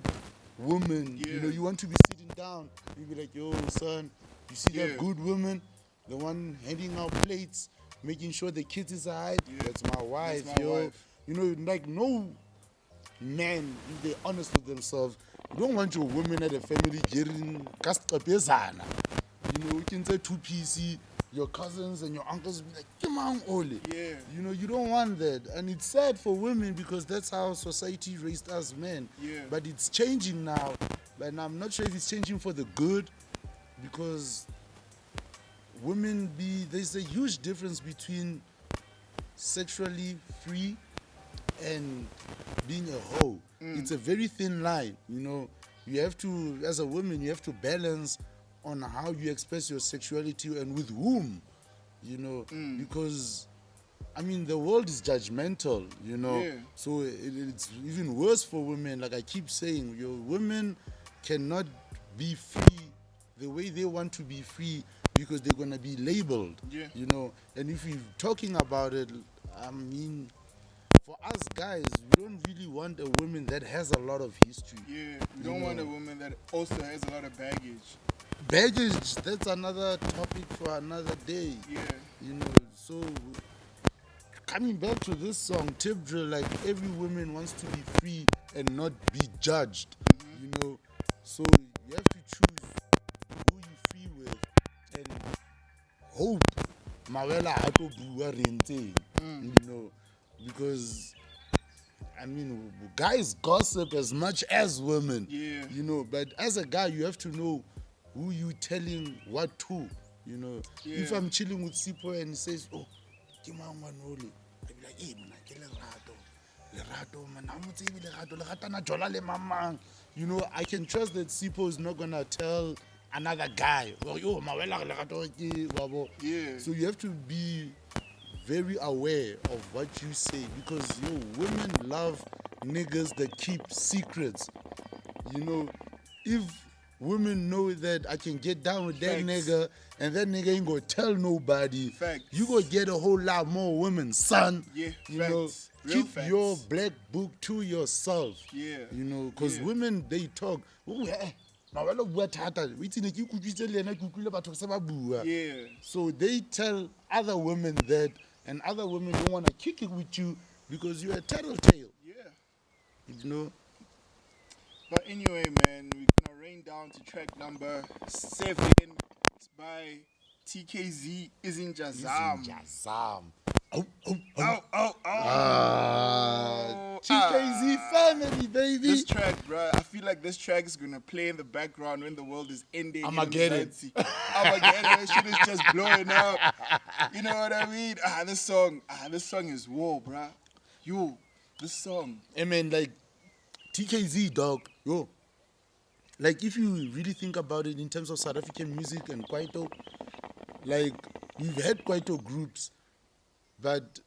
woman, you know, you want to be sitting down, you be like, yo, son, you see that good woman, the one handing out plates, making sure the kids is alright, that's my wife, wife. You know, like no man, if they're honest with themselves, you don't want your woman at a family getting kastapezana. You know, you can say 2PC, your cousins and your uncles be like, come on, Ole. You know, you don't want that. And it's sad for women because that's how society raised us men. But it's changing now. And I'm not sure if it's changing for the good because there's a huge difference between sexually free and being a hoe. It's a very thin line, you know. You have to, as a woman, you have to balance on how you express your sexuality and with whom, you know, because I mean the world is judgmental, you know. Yeah. So it's even worse for women. Like I keep saying, your women cannot be free the way they want to be free because they're gonna be labeled, Yeah. you know. And if you're talking about it, I mean, for us guys, we don't really want a woman that has a lot of history. Yeah, we don't want a woman that also has a lot of baggage. Baggage, that's another topic for another day. Yeah. You know, so coming back to this song, Tipdrill, like every woman wants to be free and not be judged. You know, so you have to choose who you free with and hope Mawela hato bua renting. You know, because I mean guys gossip as much as women. Yeah. You know, but as a guy you have to know who you telling what to. You know, if I'm chilling with Sipho and he says, "Oh, ke mang wanole," I be like, "Hey, man, ke lerato, man, lerato na jola le mamang." You know, I can trust that Sipho is not gonna tell another guy, "Oh, yo, Mawela lerato ke wabo." Yeah. So you have to be very aware of what you say because women love niggas that keep secrets. You know, if women know that I can get down with that nigga and that nigga ain't gonna tell nobody, you gonna get a whole lot more women, son. Yeah, you know, real keep your black book to yourself. Yeah. You know, because women, they talk. Yeah. So they tell other women that, and other women don't want to kick it with you because you're a tattletale. Yeah. You know? But anyway, man, we're gonna rain down to track number 7. It's by TKZee, Izinja Zam. Izinja Zam. TKZee family, baby. This track, bruh, I feel like this track is gonna play in the background when the world is ending. I'ma get it. I'ma get it. That shit is just blowing up. You know what I mean? This song is war, bruh. Yo, this song. I mean, like, TKZee, dog, yo. Like, if you really think about it in terms of South African music and Kwaito, like, we've had Kwaito groups, but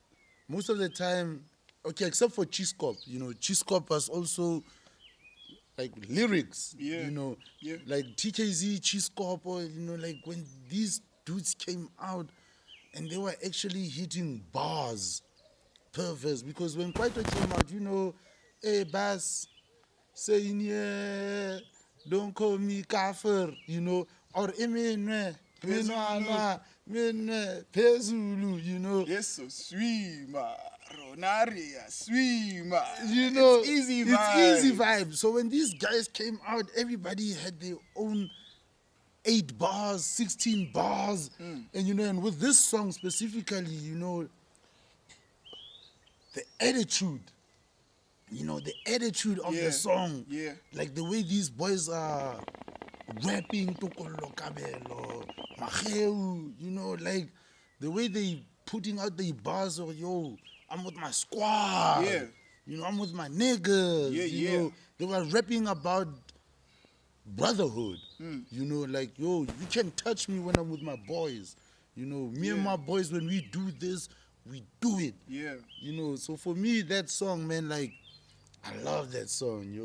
most of the time, okay, except for Chiscop, you know, Chiscop was also, like, lyrics, you know, like TKZee, Chiscop, or, you know, like, when these dudes came out and they were actually hitting bars, perfect, because when Kwaito came out, you know, hey, Bass, saying, yeah, don't call me kafir, you know, or Pezulu, you know. Yes, so swima, Ronaria, swima. You know, it's easy vibes. It's easy vibes. So when these guys came out, everybody had their own 8 bars, 16 bars. And, you know, and with this song specifically, you know, the attitude, you know, the attitude of the song. Yeah. Like the way these boys are rapping, Tokolo Kabelo, Maheu, you know, like the way they putting out the bars of, yo, I'm with my squad. Yeah. You know, I'm with my niggas. Yeah, you know, they were rapping about brotherhood. You know, like, yo, you can't touch me when I'm with my boys. You know, me and my boys, when we do this, we do it. Yeah. You know, so for me, that song, man, like, I love that song, yo.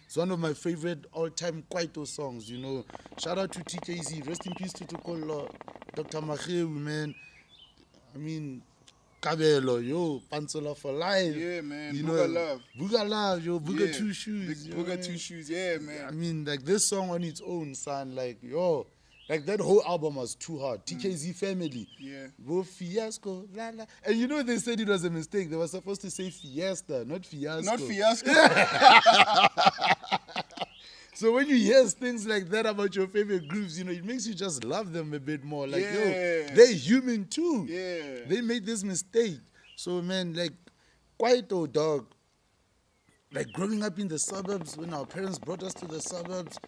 It's one of my favorite all-time Kwaito songs, you know. Shout out to TKZee. Rest in peace to Tukolo, Dr. Makaveli, man. I mean, Kabelo, yo, Pansola for life. Yeah, man. You Booga know, love. Booga love, yo. Booga two shoes. Big Booga two shoes, yeah, man. I mean, like, this song on its own, son, like, yo, like, that whole album was too hard. TKZee family. Yeah. Go fiasco, la la. And you know, they said it was a mistake. They were supposed to say fiesta, not fiasco. Not fiasco. So when you hear things like that about your favorite groups, you know, it makes you just love them a bit more. Like, yo, they're human too. Yeah. They made this mistake. So, man, like, Kwaito, dog. Like, growing up in the suburbs, when our parents brought us to the suburbs,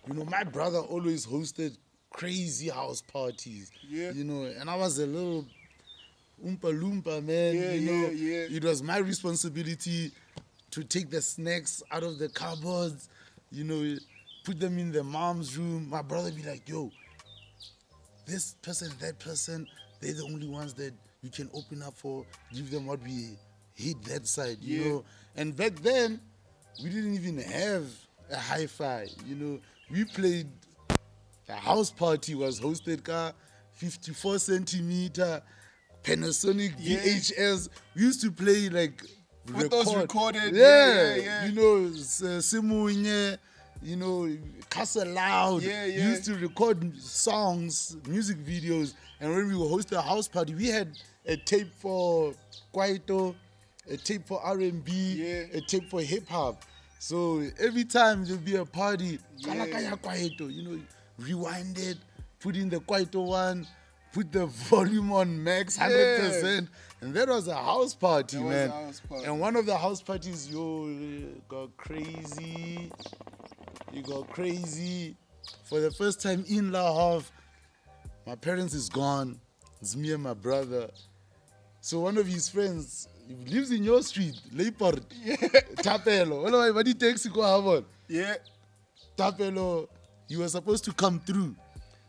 you know, my brother always hosted crazy house parties. Yeah. You know, and I was a little oompa loompa, man. You know, it was my responsibility to take the snacks out of the cupboards, you know, put them in the mom's room. My brother be like, yo, this person, that person, they're the only ones that you can open up for, give them what we hit that side, you know. And back then, we didn't even have a hi-fi, you know. We played, the house party was hosted car, 54 centimeter, Panasonic VHS. We used to play like with those recorded, you know, Simunye, you know, Castle Loud. We used to record songs, music videos, and when we would host a house party, we had a tape for Kwaito, a tape for R&B, a tape for hip hop. So every time there'll be a party, Kwaito, you know, rewind it, put in the Kwaito one, put the volume on max 100%, and that was a house party, man. And one of the house parties, you got crazy. You got crazy. For the first time in La Hoff, my parents is gone. It's me and my brother. So one of his friends, he lives in your street, Leiport. Tapelo. What he takes you go have on? Tapelo, he was supposed to come through.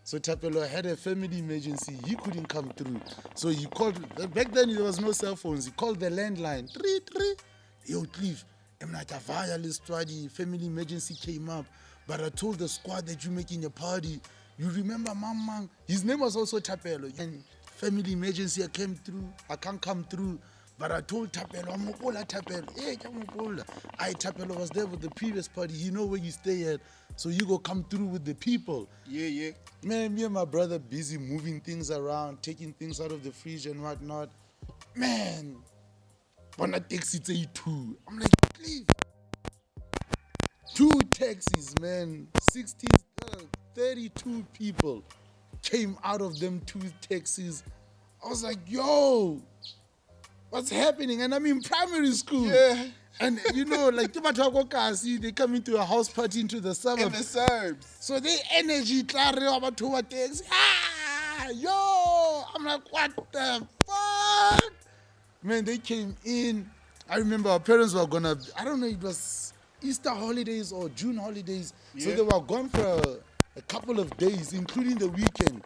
So Tapelo had a family emergency. He couldn't come through. So he called. Back then there was no cell phones. He called the landline. Yo, Cliff, family emergency came up. But I told the squad that you're making a party. You remember Mang? His name was also Tapelo. And family emergency, I came through. I can't come through. But I told Tapelo, I'm going to Tapelo. Hey, Tapelo was there with the previous party. You know where you stay at. So you go come through with the people. Man, me and my brother busy moving things around, taking things out of the fridge and whatnot. Man, when I taxi say two, I'm like, please. 2 taxis, man. 32 people came out of them 2 taxis. I was like, yo, what's happening? And I'm in primary school. And you know, like they come into a house party into the suburbs. In the suburbs. So they energy, yo, I'm like, what the fuck? Man, they came in. I remember our parents were gonna, I don't know, it was Easter holidays or June holidays. So they were gone for a couple of days, including the weekend.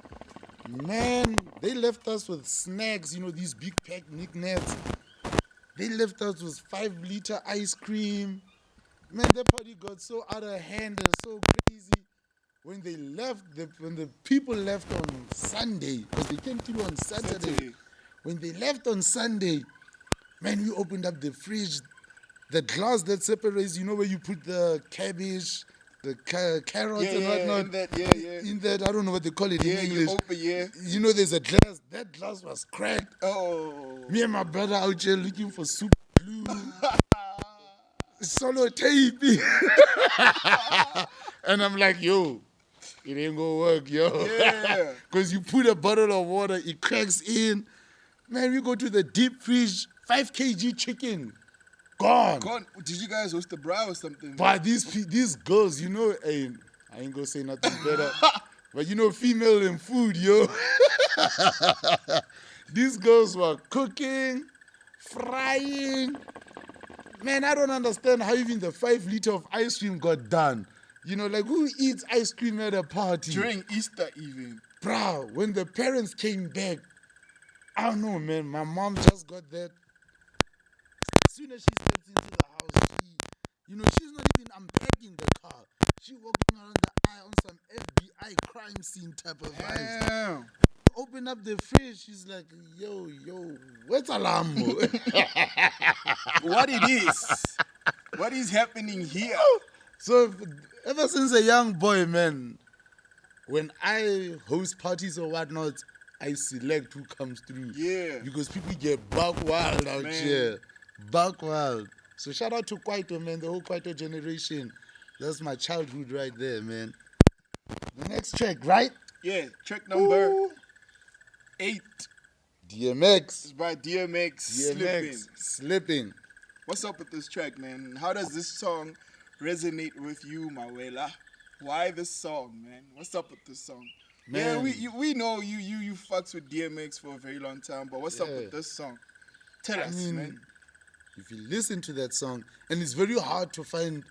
Man, they left us with snacks, you know, these big pack knickknacks. They left us with 5-liter ice cream. Man, that party got so out of hand and so crazy. When they left, when the people left on Sunday, because they came through on Saturday. When they left on Sunday, man, we opened up the fridge. The glass that separates, you know, where you put the cabbage, the carrots and whatnot. In that, I don't know what they call it in English. You know, there's a glass. That glass was cracked. Me and my brother out here looking for soup glue. Solo tape. And I'm like, yo, it ain't gonna work, yo. Because you put a bottle of water, it cracks in. Man, we go to the deep fridge, 5 kg chicken. Gone. Did you guys host the bra or something? But these girls, you know, I ain't gonna say nothing better. But you know, female in food, yo. These girls were cooking, frying. Man, I don't understand how even the 5 liter of ice cream got done. You know, like who eats ice cream at a party? During Easter even. Bro, when the parents came back, I don't know, man. My mom just got that. As soon as she steps into the house, she's not even unpacking the car. She walking around the aisle on some FBI crime scene type of vibes. Open up the fridge, she's like, yo, what's a Lambo? What it is? What is happening here? So ever since a young boy, man, when I host parties or whatnot, I select who comes through. Because people get buck wild out here. Buck wild. So shout out to Kwaito, man, the whole Kwaito generation. That's my childhood right there, man. The next track, right? Yeah, track number 8. DMX. It's by DMX. Slippin. What's up with this track, man? How does this song resonate with you, Mawela? Why this song, man? What's up with this song? Man. Yeah, we know you fucks with DMX for a very long time, but what's up with this song? Tell us, man. If you listen to that song, and it's very hard to find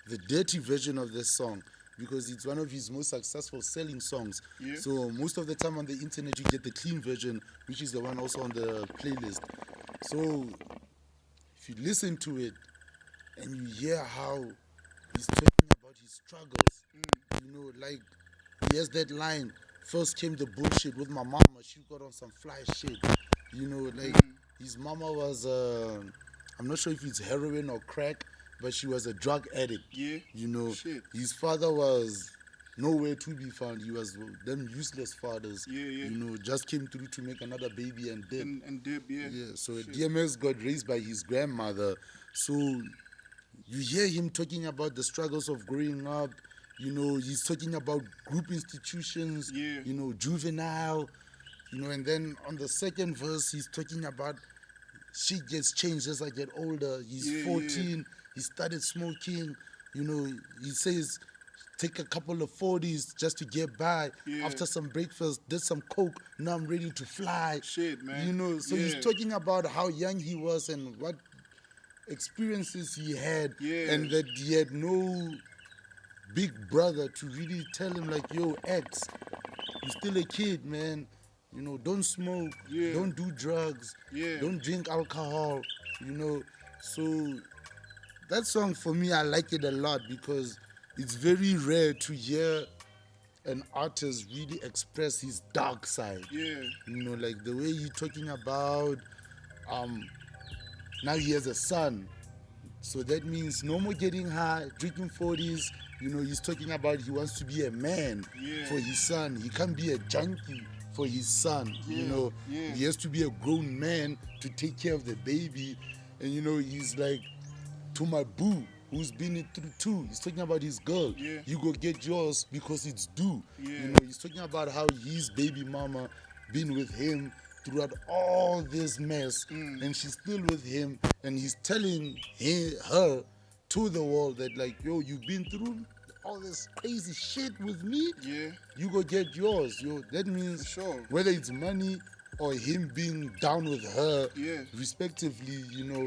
the dirty version of this song, because it's one of his most successful selling songs. Yeah. So most of the time on the internet you get the clean version, which is the one also on the playlist. So if you listen to it and you hear how he's talking about his struggles, you know, like he has that line, first came the bullshit with my mama, she got on some fly shit, you know, like his mama was I'm not sure if it's heroin or crack, but she was a drug addict. Yeah. You know, Shit. his father was nowhere to be found. He was them useless fathers. Yeah, yeah. You know, just came through to make another baby and dip. And dip, yeah. Yeah, so Shit. DMX got raised by his grandmother. So you hear him talking about the struggles of growing up. You know, he's talking about group institutions, Yeah. you know, juvenile, you know, and then on the second verse, he's talking about shit gets changed as I get older. He's 14, he started smoking, you know, he says, take a couple of 40s just to get by. Yeah. After some breakfast, did some coke, now I'm ready to fly. Shit, man. You know, so he's talking about how young he was and what experiences he had, and that he had no big brother to really tell him like, yo, X, you're still a kid, man. You know, don't smoke, don't do drugs, don't drink alcohol, you know. So that song for me, I like it a lot because it's very rare to hear an artist really express his dark side. Yeah. You know, like the way he's talking about, now he has a son. So that means no more getting high, drinking 40s. You know, he's talking about he wants to be a man for his son. He can't be a junkie for his son. You know, he has to be a grown man to take care of the baby. And, you know, he's like, to my boo, who's been it through too. He's talking about his girl. You go get yours because it's due. You know, he's talking about how his baby mama been with him throughout all this mess, and she's still with him, and he's telling her to the world that like, yo, you've been through all this crazy shit with me, you go get yours. Yo, that means whether it's money or him being down with her, respectively, you know.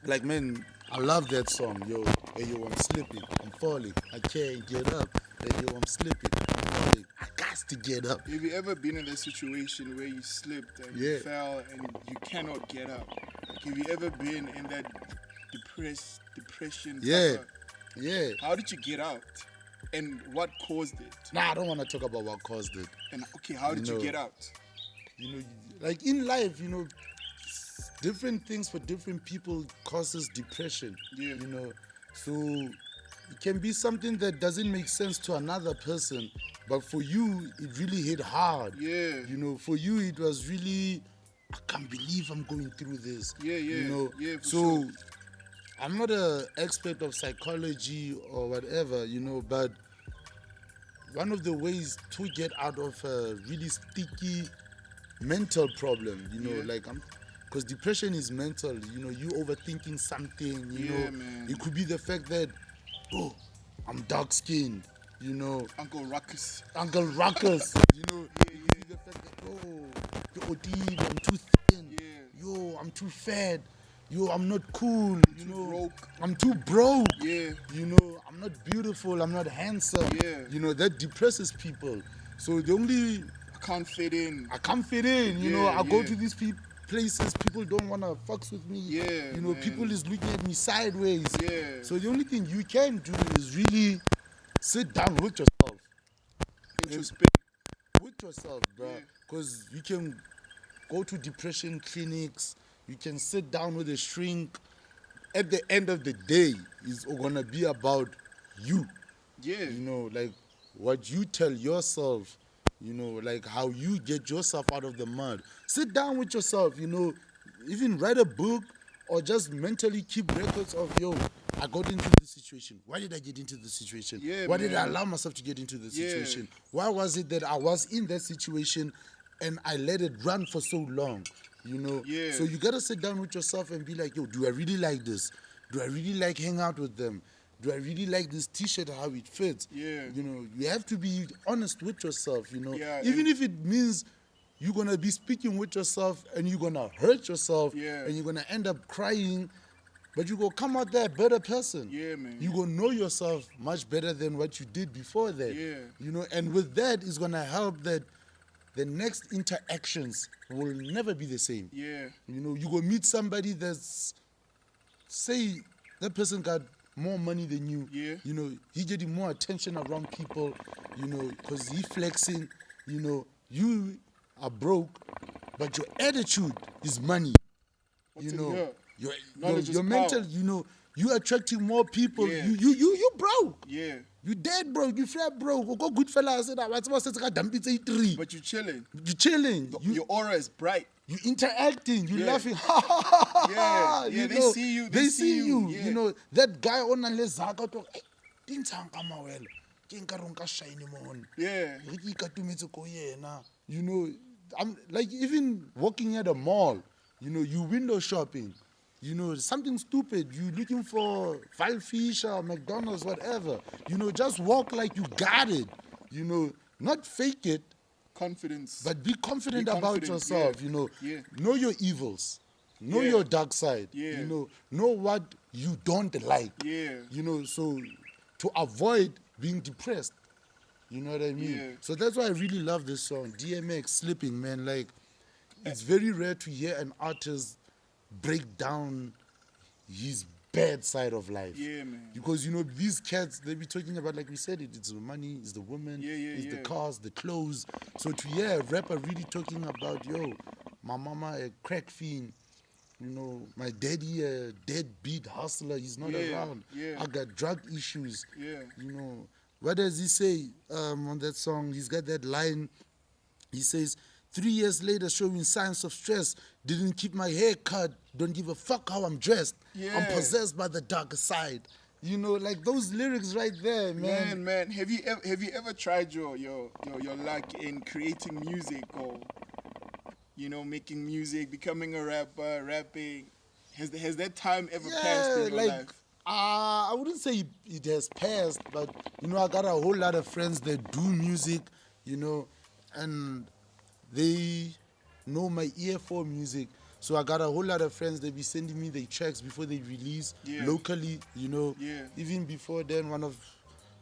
Like, man, I love that song, yo. Hey, yo, I'm slipping, I'm falling, I can't get up. Hey, yo, I'm slipping, I'm falling, I got to get up. Have you ever been in a situation where you slipped and you fell and you cannot get up? Like, have you ever been in that depression? Yeah. How did you get out? And what caused it? Nah, I don't want to talk about what caused it. And okay, how did you get out? You know, like in life, you know, different things for different people causes depression. You know, so it can be something that doesn't make sense to another person, but for you, it really hit hard. You know, for you, it was really, I can't believe I'm going through this. You know, so sure. I'm not an expert of psychology or whatever, you know, but one of the ways to get out of a really sticky mental problem, you know, like because depression is mental, you know, you overthinking something, you know, man. It could be the fact that, oh, I'm dark skinned, you know. Uncle Ruckus, you know, it could be the fact that, oh, I'm too thin, yo, I'm too fat, yo, I'm not cool, you know, broke. I'm too broke, you know, I'm not beautiful, I'm not handsome, you know, that depresses people. So the only, I can't fit in, you know, I go to these places, people don't want to fucks with me, you know, man. People is looking at me sideways, so the only thing you can do is really sit down with yourself, bro, because you can go to depression clinics, you can sit down with a shrink. At the end of the day, it's gonna be about you. You know, like what you tell yourself, you know, like how you get yourself out of the mud. Sit down with yourself, you know, even write a book or just mentally keep records of, yo, I got into this situation. Why did I get into this situation? Why did I allow myself to get into this situation? Why was it that I was in that situation and I let it run for so long? You know, so you gotta sit down with yourself and be like, yo, do I really like this? Do I really like hang out with them? Do I really like this t-shirt, how it fits? You know, you have to be honest with yourself, you know. Even if it means you're gonna be speaking with yourself and you're gonna hurt yourself and you're gonna end up crying, but you go come out there a better person. Yeah, man. You go know yourself much better than what you did before that. Yeah. You know, and with that, it's gonna help that the next interactions will never be the same. Yeah. You know, you go meet somebody that's, say, that person got more money than you. Yeah. You know, he getting more attention around people, you know, because he flexing. You know, you are broke, but your attitude is money. What's You in know, here? your mental, you know, you attracting more people. Yeah. You broke. Yeah. You dead broke. You flat broke. Go good fella. I said, what's three. But you chilling. You chilling. Your aura is bright. You interacting, you Yeah. laughing, Yeah, you they know, see you, they see you. yeah. You know, that guy on the list, Yeah. You know, I'm like even walking at a mall, you know, you window shopping, you know, something stupid, you looking for Val Fish or McDonald's, whatever. You know, just walk like you got it. You know, not fake it, Confidence. but be confident Be about confident, yourself, yeah. you know. Yeah. Know your evils. Know Yeah. your dark side. Yeah. You know what you don't like. Yeah. You know, so to avoid being depressed. You know what I mean? Yeah. So that's why I really love this song. DMX, Slippin, man. Like, it's very rare to hear an artist break down his bad side of life. Yeah, man. Because, you know, these cats, they be talking about, like we said, it's the money, it's the women, it's the cars, the clothes. So to hear a rapper really talking about, yo, my mama a crack fiend, you know, my daddy a deadbeat hustler, he's not around. Yeah. I got drug issues. Yeah. You know, what does he say on that song? He's got that line, he says, 3 years later, showing signs of stress. Didn't keep my hair cut. Don't give a fuck how I'm dressed. Yeah. I'm possessed by the darker side. You know, like those lyrics right there, man. Man, have you ever tried your luck in creating music or, you know, making music, becoming a rapper, rapping? Has that time ever passed in your life? I wouldn't say it has passed, but you know, I got a whole lot of friends that do music, you know, and they know my ear for music. So I got a whole lot of friends that be sending me their tracks before they release locally, you know. Yeah. Even before then, one of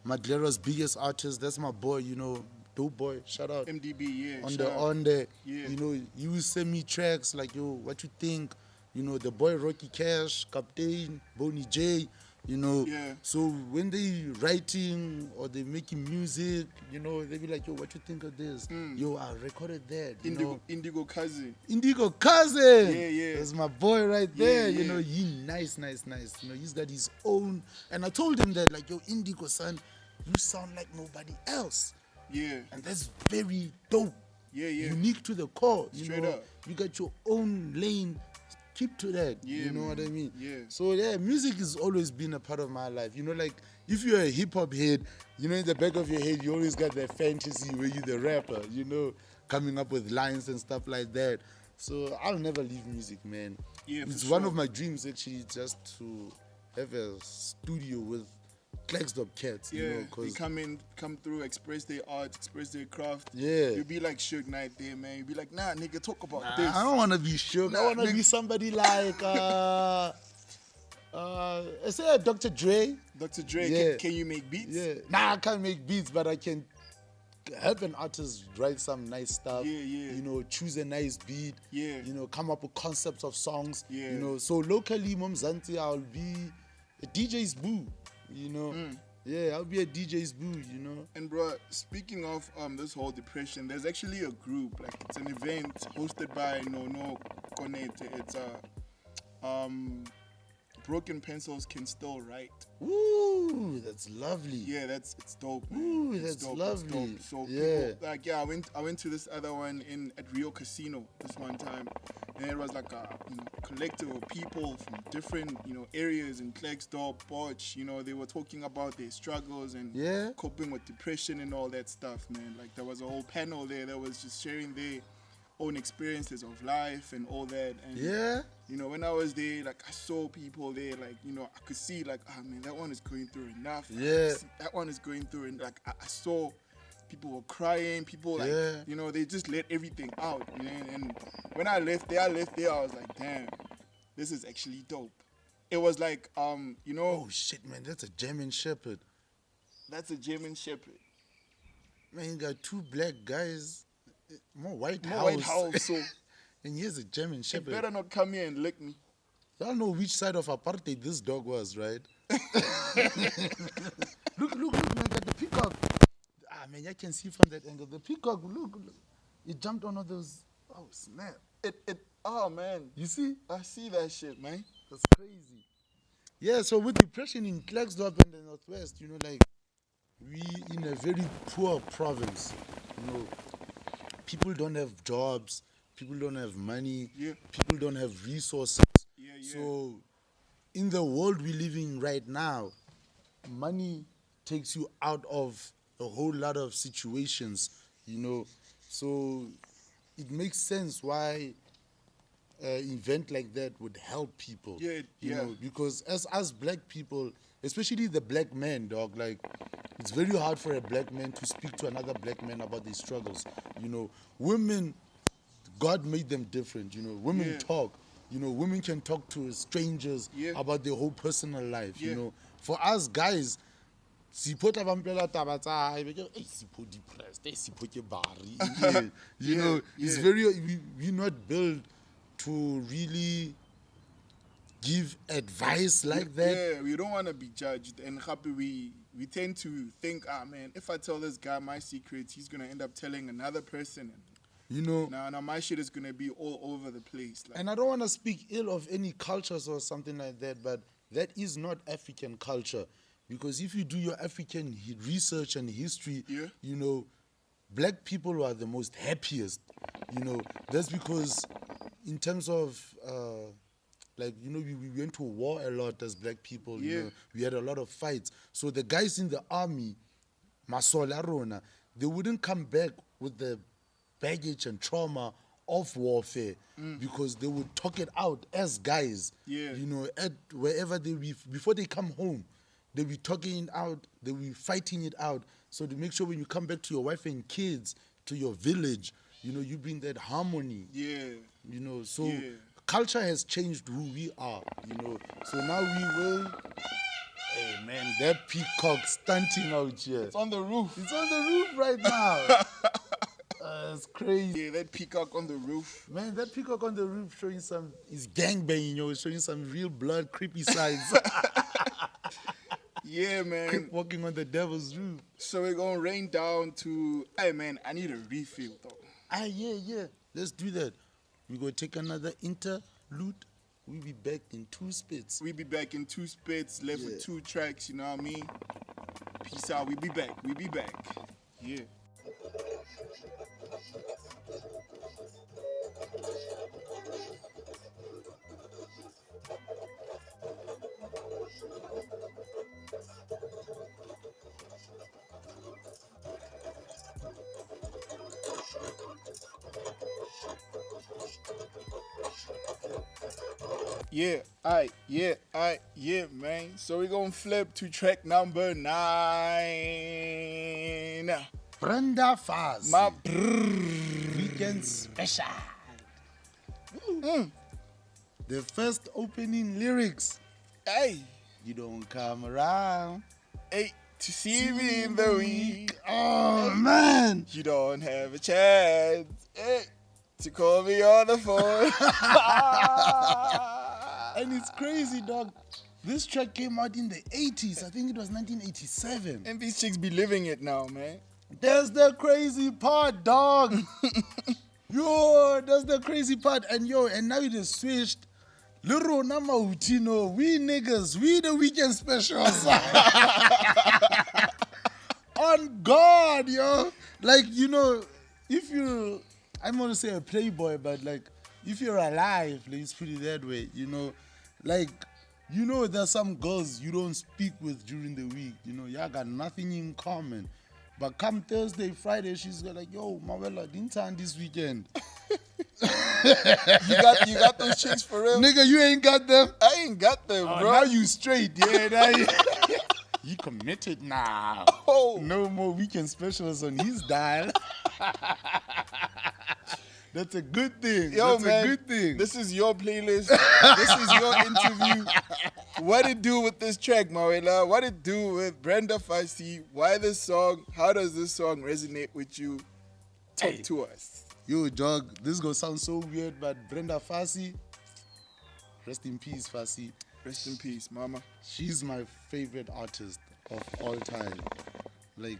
Madlero's biggest artists, that's my boy, you know, Dope Boy, shout out. MDB, On there, Yeah. you know, he will send me tracks like, yo, what you think? You know, the boy Rocky Cash, Captain, Boney J, you know. Yeah. So when they writing or they making music, you know, they be like, yo, what you think of this? Yo, I recorded that. You know? Indigo cousin. Indigo cousin. Yeah. That's my boy right there. Yeah. You know, he nice. You know, he's got his own. And I told him that, like, yo, Indigo, son, you sound like nobody else. Yeah. And that's very dope. Yeah. Unique to the core. Straight you know, up. You got your own lane. Keep to that. Yeah, you know man. what I mean? Yeah. So yeah, music has always been a part of my life. You know, like if you're a hip hop head, you know, in the back of your head, you always got that fantasy where you're the rapper, you know, coming up with lines and stuff like that. So I'll never leave music, man. Yeah, for it's sure. one of my dreams actually, just to have a studio with Klerksdorp cats. Yeah, You know, they 'cause come through, express their art, express their craft. Yeah. You'll be like Suge Knight there, man. You'll be like, nah, nigga, talk about this. I don't want to be shook. I want to nigga. be somebody like, say Dr. Dre. Dr. Dre, Yeah. can you make beats? Yeah. Nah, I can't make beats, but I can help an artist write some nice stuff. Yeah. You know, choose a nice beat. Yeah. You know, come up with concepts of songs. Yeah. You know, so locally, Mzanti, I'll be a DJ's boo. You know. Yeah, I'll be a DJ's boo, you know. And bro, speaking of this whole depression, there's actually a group, like it's an event hosted by No Konete. It's Broken Pencils Can Still Write. Ooh, that's lovely. Yeah, it's dope, man. Ooh, It's that's dope, lovely. It's dope. So Yeah. people, like, I went to this other one at Rio Casino this one time, and it was like a collective of people from different areas in Klerksdorp, Boch. You know, they were talking about their struggles and Yeah. coping with depression and all that stuff, man. Like there was a whole panel there that was just sharing their own experiences of life and all that. And Yeah. when I was there, like I saw people there, like I could see like, oh man, that one is going through enough. Yeah. That one is going through, and like I saw people were crying, people like Yeah. they just let everything out, man. And when I left there, I was like, damn, this is actually dope. it was like, Oh shit, man, that's a German Shepherd. That's a German Shepherd. Man, you got two black guys, more White White House. House, so And here's a German it Shepherd. better not come here and lick me. Y'all know which side of apartheid this dog was, right? Look, man, got the peacock. Ah, man, I can see from that angle. The peacock, look. It jumped on all those. Oh, snap. Oh, man. You see? I see that shit, man. That's crazy. Yeah, so with depression in Klerksdorp and the Northwest, like, we in a very poor province. People don't have jobs. People don't have money. Yeah. People don't have resources. Yeah. So, in the world we live in right now, money takes you out of a whole lot of situations, So, it makes sense why an event like that would help people. Yeah. Because as us black people, especially the black man, dog, like, it's very hard for a black man to speak to another black man about their struggles. Women, God made them different. Women talk. Women can talk to strangers about their whole personal life. For us guys, Sipho tlabampela taba tsa hae beke Sipho depressed, Sipho ke bari. It's very we're not built to really give advice like that. Yeah, we don't want to be judged, and we tend to think, man, if I tell this guy my secrets, he's gonna end up telling another person. Now my shit is gonna be all over the place. Like, and I don't want to speak ill of any cultures or something like that, but that is not African culture. Because if you do your African research and history, black people are the most happiest. That's because in terms of, we went to war a lot as black people. We had a lot of fights. So the guys in the army, Masola Rona, they wouldn't come back with the baggage and trauma of warfare because they would talk it out as guys. At wherever they be, before they come home, they be talking it out, they be fighting it out. So to make sure when you come back to your wife and kids, to your village, you bring that harmony. So culture has changed who we are. So now we will. Hey man, that peacock stunting out here. it's on the roof. It's on the roof right now. It's crazy. Yeah, that peacock on the roof. Man, that peacock on the roof showing some, is gangbanging, showing some real blood, creepy sides. Yeah, man. Walking on the devil's roof. So we're going to rain down to, hey, man, I need a refill, though. Yeah. Let's do that. We're going to take another interlude. We'll be back in 2 spits. We'll be back in 2 spits, left with 2 tracks, you know what I mean? Peace out. We'll be back. Yeah. Yeah, man. So we're gonna flip to track number 9. Brenda Fassie. My Weekend special. The first opening lyrics. Hey, You don't come around. hey, to see me in the week. Oh, man. You don't have a chance. Hey, to call me on the phone. And it's crazy, dog. This track came out in the 80s. I think it was 1987. And these chicks be living it now, man. That's the crazy part, dog. That's the crazy part. And now it is switched. Luro nama utino, we niggas, we the weekend specials. On God, yo. Like, if you, I'm gonna say a playboy, but like, if you're alive, let's put it that way, like, there's some girls you don't speak with during the week, y'all got nothing in common. But come Thursday, Friday, she's like, yo, Mawela, didn't turn this weekend. You got those chicks for real? Nigga, you ain't got them? I ain't got them, bro. Now you straight, yeah. Now you committed now. Oh. No more weekend specials on his dial. That's a good thing. Yo, That's man, a good thing. This is your playlist. This is your interview. What it do with this track, Mawela? What it do with Brenda, Fassie? Why this song? How does this song resonate with you? Talk to us. Yo, dog, this is gonna sound so weird, but Brenda Fassie, rest in peace, Fassie. Rest in peace, mama. She's my favorite artist of all time. Like,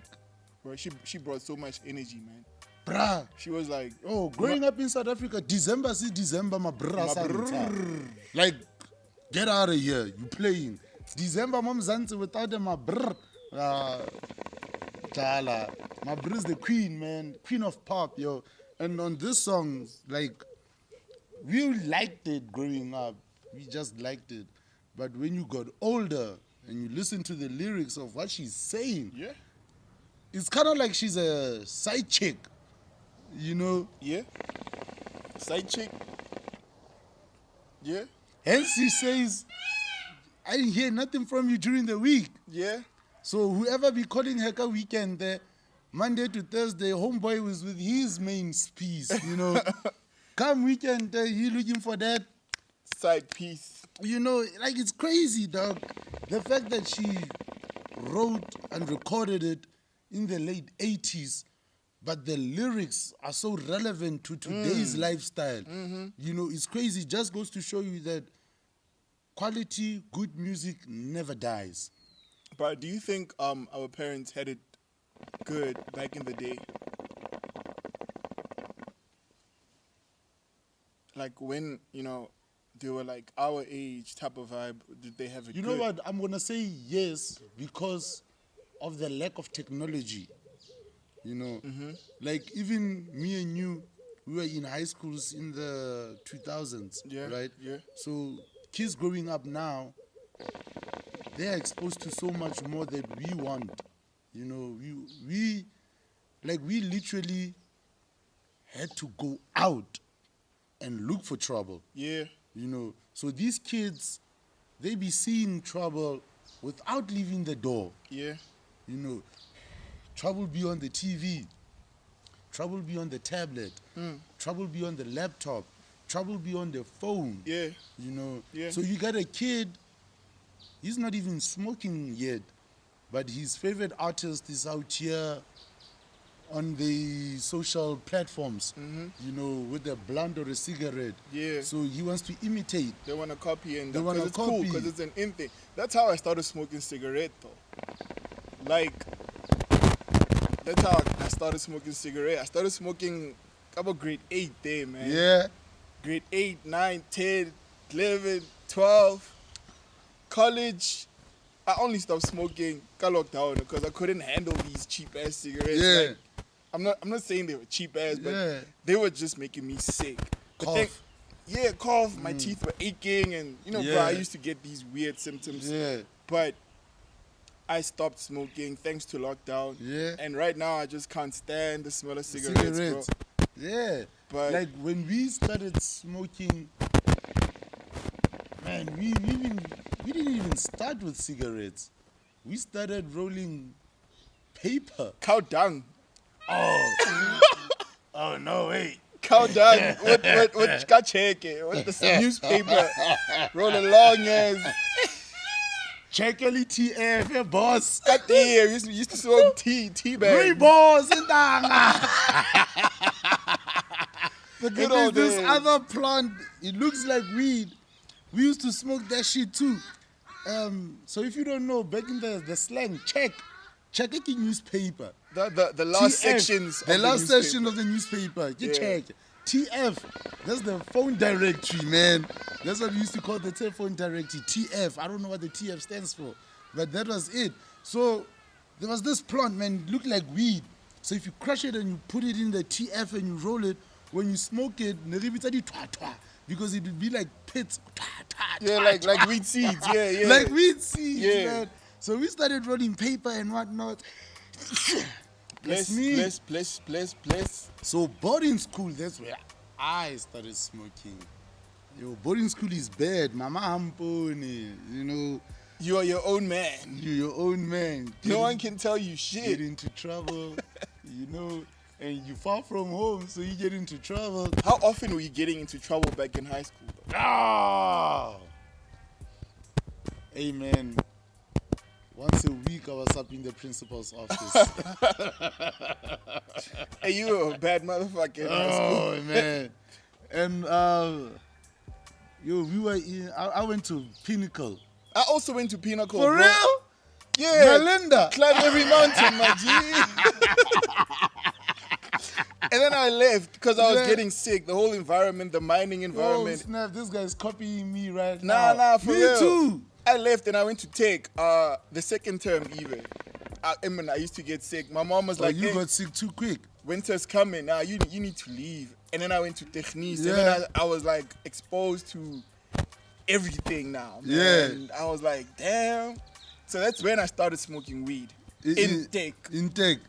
bro, she brought so much energy, man. Bruh. She was like, oh, growing up in South Africa, December, my brr. Like, get out of here, you playing. December, mom zanzi without them, my brr. Tala. My brr is the queen, man. Queen of pop, yo. And on this song, like, we liked it growing up. We just liked it. But when you got older and you listen to the lyrics of what she's saying, yeah, it's kind of like she's a side chick. You know? Yeah. Side chick. Yeah. Hence he says, I didn't hear nothing from you during the week. Yeah. So whoever be calling her a weekend there, Monday to Thursday, homeboy was with his main piece, you know. Come weekend, he looking for that side piece. You know, like it's crazy, dog. The fact that she wrote and recorded it in the late 80s, but the lyrics are so relevant to today's lifestyle. You know, it's crazy. It just goes to show you that quality, good music never dies. But do you think our parents had it good back in the day? Like when, you know, they were like our age type of vibe, did they have it good? You know what? I'm going to say yes because of the lack of technology. You know, like even me and you, we were in high schools in the 2000s, right? Yeah. So kids growing up now, they are exposed to so much more that we want. You know, we literally had to go out and look for trouble. Yeah. You know, so these kids, they be seeing trouble without leaving the door. Yeah. You know, trouble be on the TV, trouble be on the tablet, trouble be on the laptop, trouble be on the phone. Yeah. You know, yeah. So you got a kid, he's not even smoking yet, but his favorite artist is out here on the social platforms, you know, with a blunt or a cigarette. Yeah. So he wants to imitate. They want to copy and they want to it's cool because it's an in thing. That's how I started smoking cigarette though. Like, that's how I started smoking cigarette. I started smoking about grade 8 there, man. Yeah. Grade 8, 9, 10, 11, 12. College, I only stopped smoking lockdown because I couldn't handle these cheap ass cigarettes. Yeah. Like, I'm not saying they were cheap ass, but they were just making me sick. Cough. Cough. My teeth were aching, and you know, bro, I used to get these weird symptoms. Yeah. But I stopped smoking thanks to lockdown. Yeah. And right now, I just can't stand the smell of cigarettes, bro. Yeah. But like when we started smoking, man, we didn't even start with cigarettes. We started rolling paper. Cow dung. Oh. Oh no, wait. Cow dung with kacheke, with the newspaper. Rolling long as Checkily TF, boss. God damn, used to smoke tea bags. Three balls in the good old this days. other plant, it looks like weed. We used to smoke that shit too. So if you don't know, back in the slang, check the newspaper. The last TF, sections. The of last the section of the newspaper. You Yeah. check. TF. That's the phone directory, man. That's what we used to call the telephone directory. TF. I don't know what the TF stands for, but that was it. So there was this plant, man. It looked like weed. So if you crush it and you put it in the TF and you roll it, when you smoke it, because it would be like pits. Yeah, like weed seeds. Yeah. Like weed seeds, Yeah. man. So we started rolling paper and whatnot. Bless. So boarding school, that's where I started smoking. Yo, boarding school is bad. Mama hamponi, you know. You are your own man. You're your own man. No one can tell you Get shit. into trouble, you know, and you far from home, so you get into trouble. How often were you getting into trouble back in high school, though? Ah! Hey, man. Once a week, I was up in the principal's office. Hey, you were a bad motherfucker in high school. Oh, man. And, we were I went to Pinnacle. I also went to Pinnacle. For bro. real? Yeah. Melinda. Climb every mountain, my G. And then I left because I was getting sick. The whole environment, the mining environment. Oh, snap. This guy's copying me right now. Nah, for me real. too. I left and I went to take the second term even. I used to get sick. My mom was like, you hey, got sick too quick. winter's coming. Now you need to leave. And then I went to Techniques. Yeah. And then I was like exposed to everything now. Man. Yeah. And I was like, damn. So that's when I started smoking weed. Intake.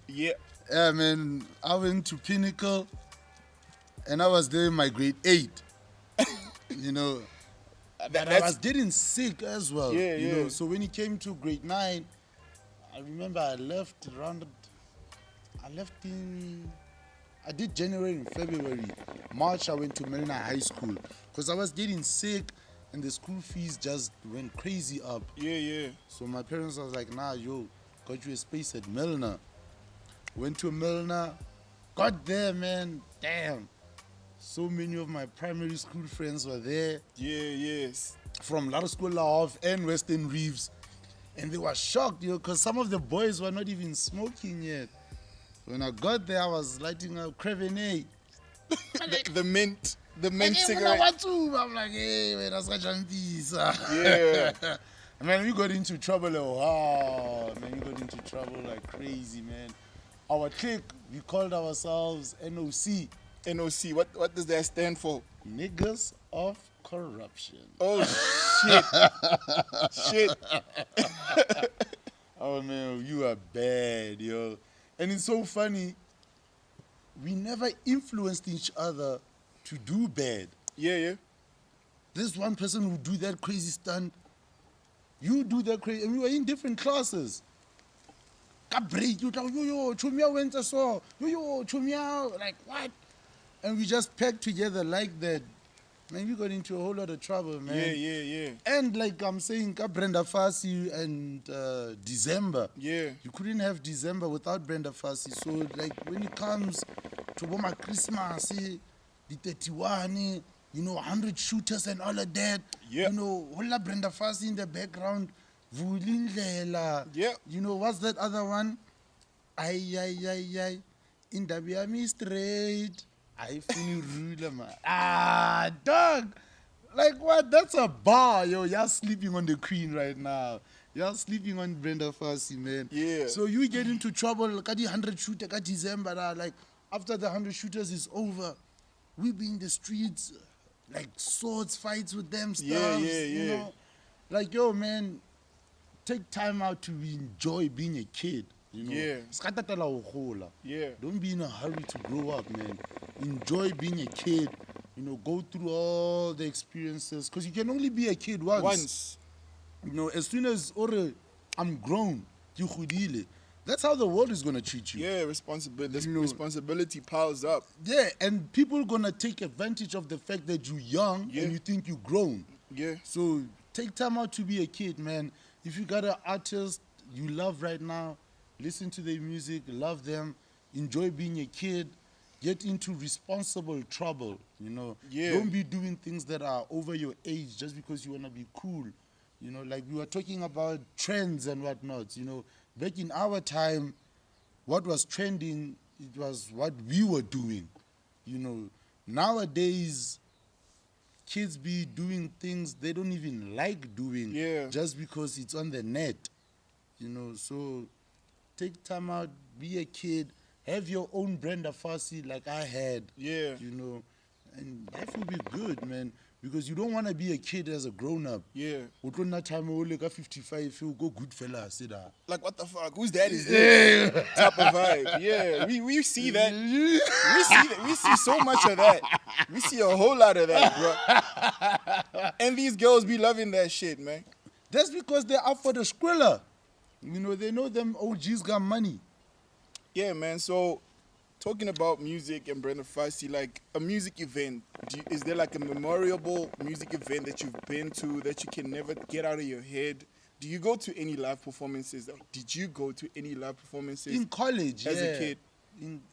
Yeah. Yeah, man. I went to Pinnacle and I was there in my grade 8. You know. But I was getting sick as well. Yeah, you yeah. know. So when it came to grade 9, I remember I did January and February. March I went to Melina High School because I was getting sick and the school fees just went crazy up. Yeah. So my parents was like, nah, got you a space at Melina. Went to Melina, got there, man. Damn. So many of my primary school friends were there. Yes. From Laroskola Hoff and Western Reeves. And they were shocked, because some of the boys were not even smoking yet. When I got there, I was lighting up Crevenet. the mint cigarette. I'm like, hey, man, that's such a piece. Yeah. Man, we got into trouble. We got into trouble like crazy, man. Our clique, we called ourselves NOC. NOC, what does that stand for? Niggas of Corruption. Oh, shit. Oh, man, you are bad, yo. And it's so funny. We never influenced each other to do bad. Yeah. There's one person who do that crazy stunt. You do that crazy. And we were in different classes. Break, you tell yo, Chumia went to saw. Yo, Chumia, like what? And we just packed together like that. Man, we got into a whole lot of trouble, man. Yeah. And like I'm saying, Brenda Fassie and December. Yeah. You couldn't have December without Brenda Fassie. So like when it comes to Boma Christmas, the 31, 100 shooters and all of that. Yeah. Hola Brenda Fassie in the background. Vulindlela. Yeah. What's that other one? Ay. In the Biami straight. I feel ruler, man. Dog. Like what? That's a bar, yo. You're sleeping on the queen right now. You're sleeping on Brenda Fassie, man. Yeah. So you get into trouble. Like, 100 shooter, December. Like, after the 100 shooters is over, we be in the streets, like swords fights with them stuff. Yeah. Like, yo, man, take time out to enjoy being a kid. Yeah. Don't be in a hurry to grow up, man. Enjoy being a kid. Go through all the experiences. Because you can only be a kid once. As soon as I'm grown, that's how the world is going to treat you. Yeah, responsibility piles up. Yeah, and people going to take advantage of the fact that you're young and you think you're grown. Yeah. So take time out to be a kid, man. If you got an artist you love right now, listen to their music, love them, enjoy being a kid, get into responsible trouble, Yeah. Don't be doing things that are over your age just because you want to be cool. Like we were talking about trends and whatnot, Back in our time, what was trending, it was what we were doing. Nowadays, kids be doing things they don't even like doing just because it's on the net. So take time out, be a kid, have your own Brenda Fassie like I had. Yeah. And life will be good, man. Because you don't want to be a kid as a grown-up. Yeah. Not time you got 55, you go good fella, say that. Like, what the fuck? Whose dad is this? Type of vibe. Yeah, we see that. We see so much of that. We see a whole lot of that, bro. And these girls be loving that shit, man. That's because they're up for the skrilla. They know them OGs got money. Yeah, man. So, talking about music and Brenda Fassie, like a music event, is there like a memorable music event that you've been to that you can never get out of your head? do you go to any live performances? Did you go to any live performances in college as a kid?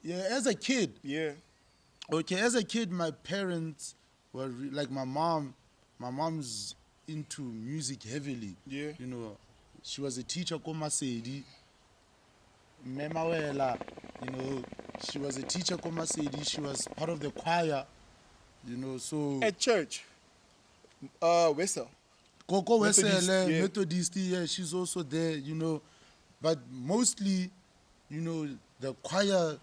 As a kid. Yeah. Okay, as a kid, my parents were like my mom's into music heavily. Yeah. You know, she was a teacher called Masedi. Mawela, you know, she was a teacher called Masedi. She was part of the choir, you know, so... At church? Wessel? Koko Methodist, Wessel, yeah. Methodist, yeah, she's also there, you know. But mostly, you know, the choir,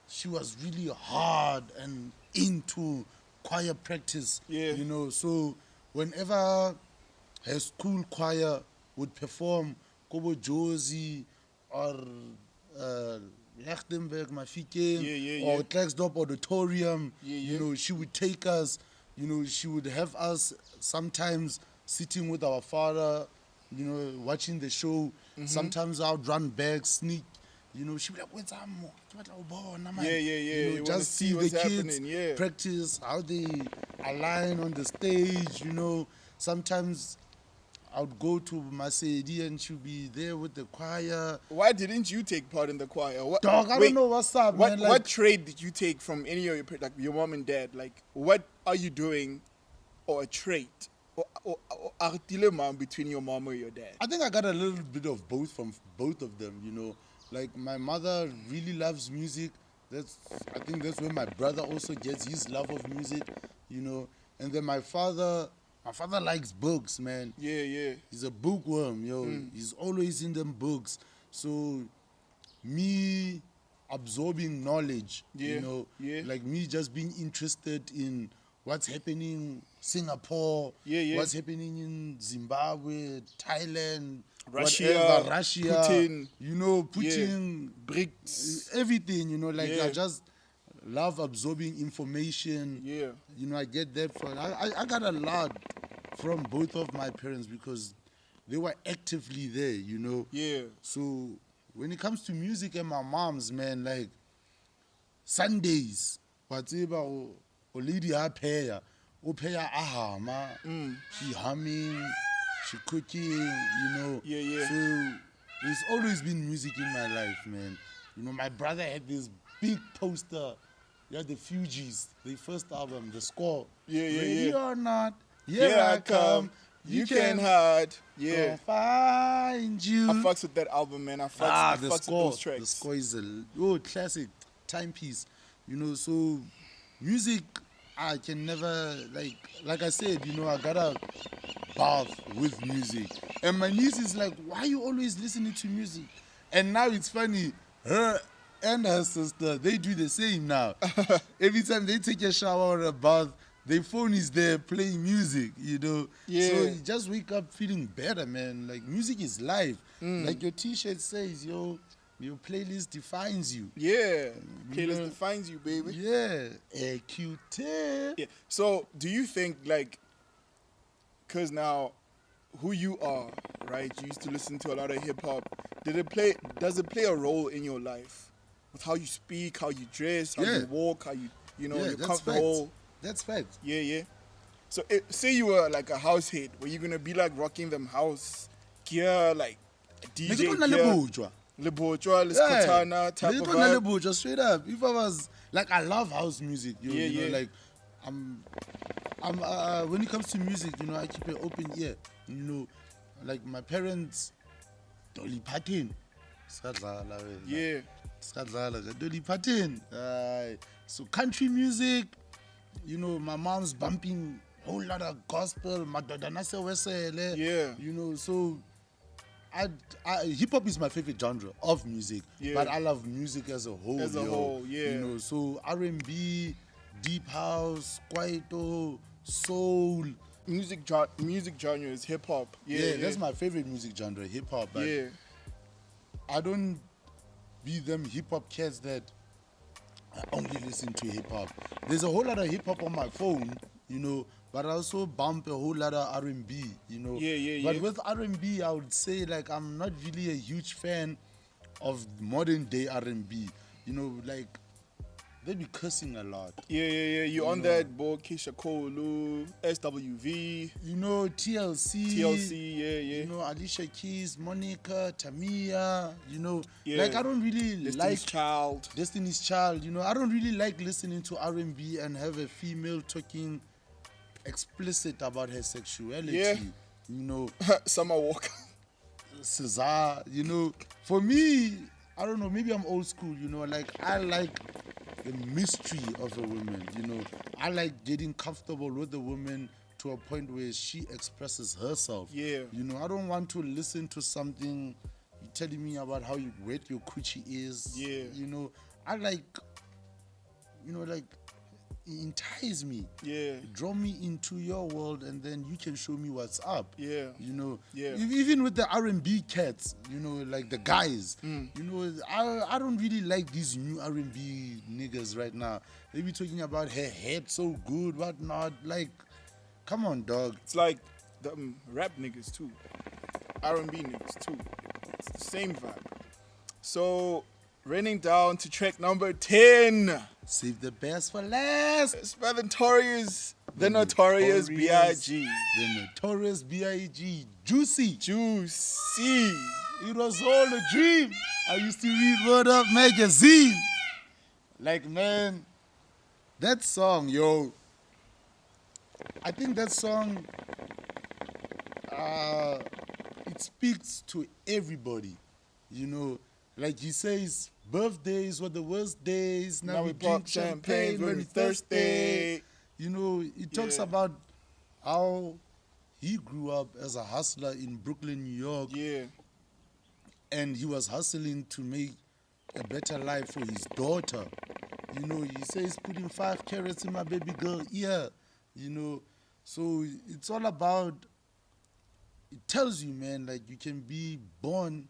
she was really hard and into choir practice, Yeah. you know. So whenever her school choir would perform Kobo Josie or Lichtenberg, Mafikeng, or Klerksdorp Auditorium, you know, she would take us, you know, she would have us sometimes sitting with our father, you know, watching the show. Sometimes I would run back, sneak, you know, she'd be like, what's up, you know, just see the kids practice how they align on the stage, you know. Sometimes I would go to Masedi and she'd be there with the choir. Why didn't you take part in the choir? Dog, I don't know what's up, man. What trade did you take from any of your mom and dad? Like, what are you doing, or a trade, or between your mom or your dad? I think I got a little bit of both from both of them, you know. Like, my mother really loves music. I think that's where my brother also gets his love of music, you know. And then my father likes books, man. Yeah. He's a bookworm, yo. He's always in them books. So me absorbing knowledge, you know, like me just being interested in what's happening in Singapore, what's happening in Zimbabwe, Thailand, Russia, Putin, you know, Putin, BRICS, everything, you know, like I just love absorbing information. Yeah. You know, I get that from, I got a lot from both of my parents because they were actively there, you know. Yeah. So when it comes to music and my mom's, man, like Sundays, whatever, lady paya ahama, she humming, she cooking, you know. Yeah. So there's always been music in my life, man. You know, my brother had this big poster. Yeah, the Fugees, the first album, the score. Ready or not, here I come. You can hide. Yeah. I'll find you. I fucks with that album, man. I fucks with those tracks. The score is a classic timepiece. You know, so music, I can never, like I said, you know, I got a bath with music. And my niece is like, why are you always listening to music? And now it's funny, her and her sister, they do the same now. Every time they take a shower or a bath, their phone is there playing music, you know. Yeah. So you just wake up feeling better, man. Like, music is life. Like your t-shirt says, your playlist defines you. Yeah. Playlist defines you, baby. Yeah. Airyqtip. Yeah. So do you think, like, because now who you are, right? You used to listen to a lot of hip-hop. Does it play a role in your life? With how you speak, how you dress, how you walk, how you're comfortable. That's fact. Yeah. So say you were like a house head, were you gonna be like rocking them house gear, like DJ gear? Lebojwa, Liskotana type of vibe. Straight up. If I was like, I love house music. You know, like I'm when it comes to music, you know, I keep an open ear. You know, like my parents, Dolly Parton. Yeah. Dolly Parton. So country music, you know, my mom's bumping a whole lot of gospel, Madodana Wesele. Yeah. You know, so hip hop is my favorite genre of music. Yeah. But I love music as a whole. Yeah. You know, so R&B, deep house, kwaito, soul. Music genre is hip hop. Yeah, that's my favorite music genre, hip hop. But I don't be them hip hop cats that I only listen to hip hop. There's a whole lot of hip hop on my phone, you know, but I also bump a whole lot of R&B, you know. But with R&B, I would say, like, I'm not really a huge fan of modern day R&B. You know, like they be cursing a lot. Yeah. You on that board, Keisha Cole, SWV. You know, TLC. Yeah. You know, Alicia Keys, Monica, Tamia. You know, Yeah. like I don't really Destiny's Child. Destiny's Child. You know, I don't really like listening to R&B and have a female talking explicit about her sexuality. Yeah. You know, Summer Walker. Cesar. You know, for me, I don't know. Maybe I'm old school. You know, like I like the mystery of a woman. You know, I like getting comfortable with a woman to a point where she expresses herself. Yeah. You know, I don't want to listen to something telling me about how wet your coochie is. Yeah. You know, I like, you know, like, it entices me. Yeah. Draw me into your world and then you can show me what's up. Yeah. You know, Yeah. Even with the R&B cats, you know, like the guys, you know, I don't really like these new R&B niggas right now. They be talking about her head so good, whatnot. Like, come on, dog. It's like the rap niggas too. R&B niggas too. It's the same vibe. So, running down to track number 10. Save the best for last. It's by the Notorious B.I.G. The Notorious B.I.G. Juicy. It was all a dream. I used to read Word Up magazine. Like, man, that song, yo. I think that song, it speaks to everybody. You know, like he says, birthdays were the worst days. Now we drink champagne when we're thirsty. You know, it talks about how he grew up as a hustler in Brooklyn, New York. Yeah. And he was hustling to make a better life for his daughter. You know, he says, putting 5 carrots in my baby girl ear. You know, so it's all about, it tells you, man, like you can be born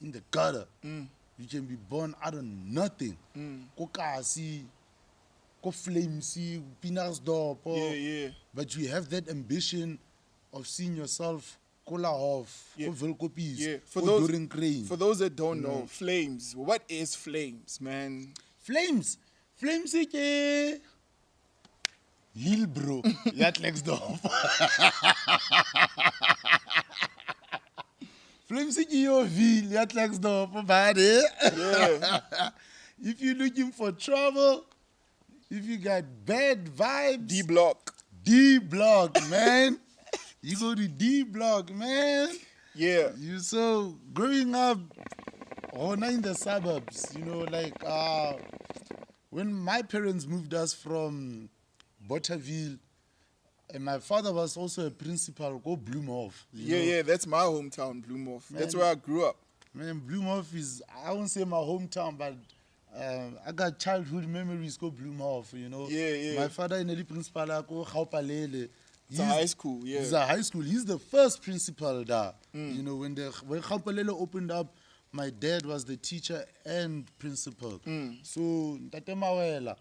in the gutter. You can be born out of nothing. Ko kasi, ko flamesy, Klerksdorp. Yeah. But you have that ambition of seeing yourself ko la Hoff, ko Velkopis, Yeah. ko Doring Crane. For those that don't know, Flames. What is Flames, man? Flames ke Lil bro, ya Klerksdorp. Flames ke your ville, ya Klerksdorp, buddy. Yeah. If you're looking for trouble, if you got bad vibes, D block, man. You go to D block, man. Yeah. You so growing up, in the suburbs, you know, like when my parents moved us from Botterville, and my father was also a principal, go Bloemhof. Yeah, that's my hometown, Bloemhof. That's where I grew up. Man, Bloemhof is, I won't say my hometown, but I got childhood memories go Bloemhof, you know. Yeah. My father in Nelly principal, go Gaupalele. It's a high school, yeah. He's a high school. He's the first principal there. You know, when Gaupalele opened up, my dad was the teacher and principal. So, Thabo Mawela.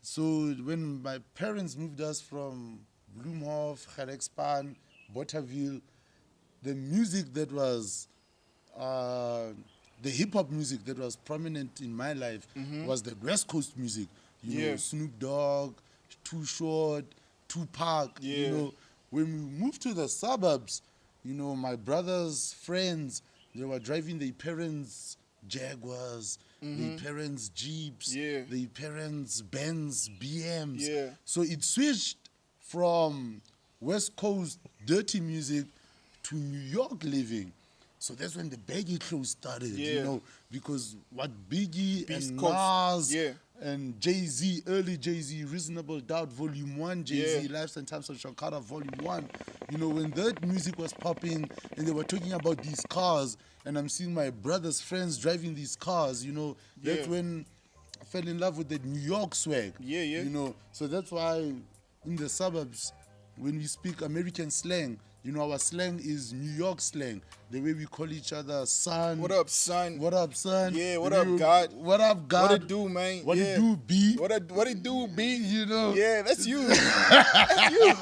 So, when my parents moved us from Bloemhof, Klerksdorp, Botterville, the music that was, the hip-hop music that was prominent in my life was the West Coast music. You know, Snoop Dogg, Too Short, Tupac. You know, when we moved to the suburbs, you know, my brother's friends, they were driving their parents' Jaguars, their parents' Jeeps, their parents' Benz, BMs. So it switched from West Coast dirty music to New York living. So that's when the baggy clothes started, you know, because what Biggie and Nas and Jay-Z, early Jay-Z, Reasonable Doubt Volume 1, Jay-Z, Lives and Times of Shakara Volume 1, you know, when that music was popping and they were talking about these cars and I'm seeing my brother's friends driving these cars, you know, that's when I fell in love with the New York swag. You know, so that's why in the suburbs, when we speak American slang, you know, our slang is New York slang. The way we call each other, son. What up, son? What up, son? Yeah, what up, God? What up, God? What it do, man? What it do, B? What it do, B? You know? Yeah, that's you. That's you.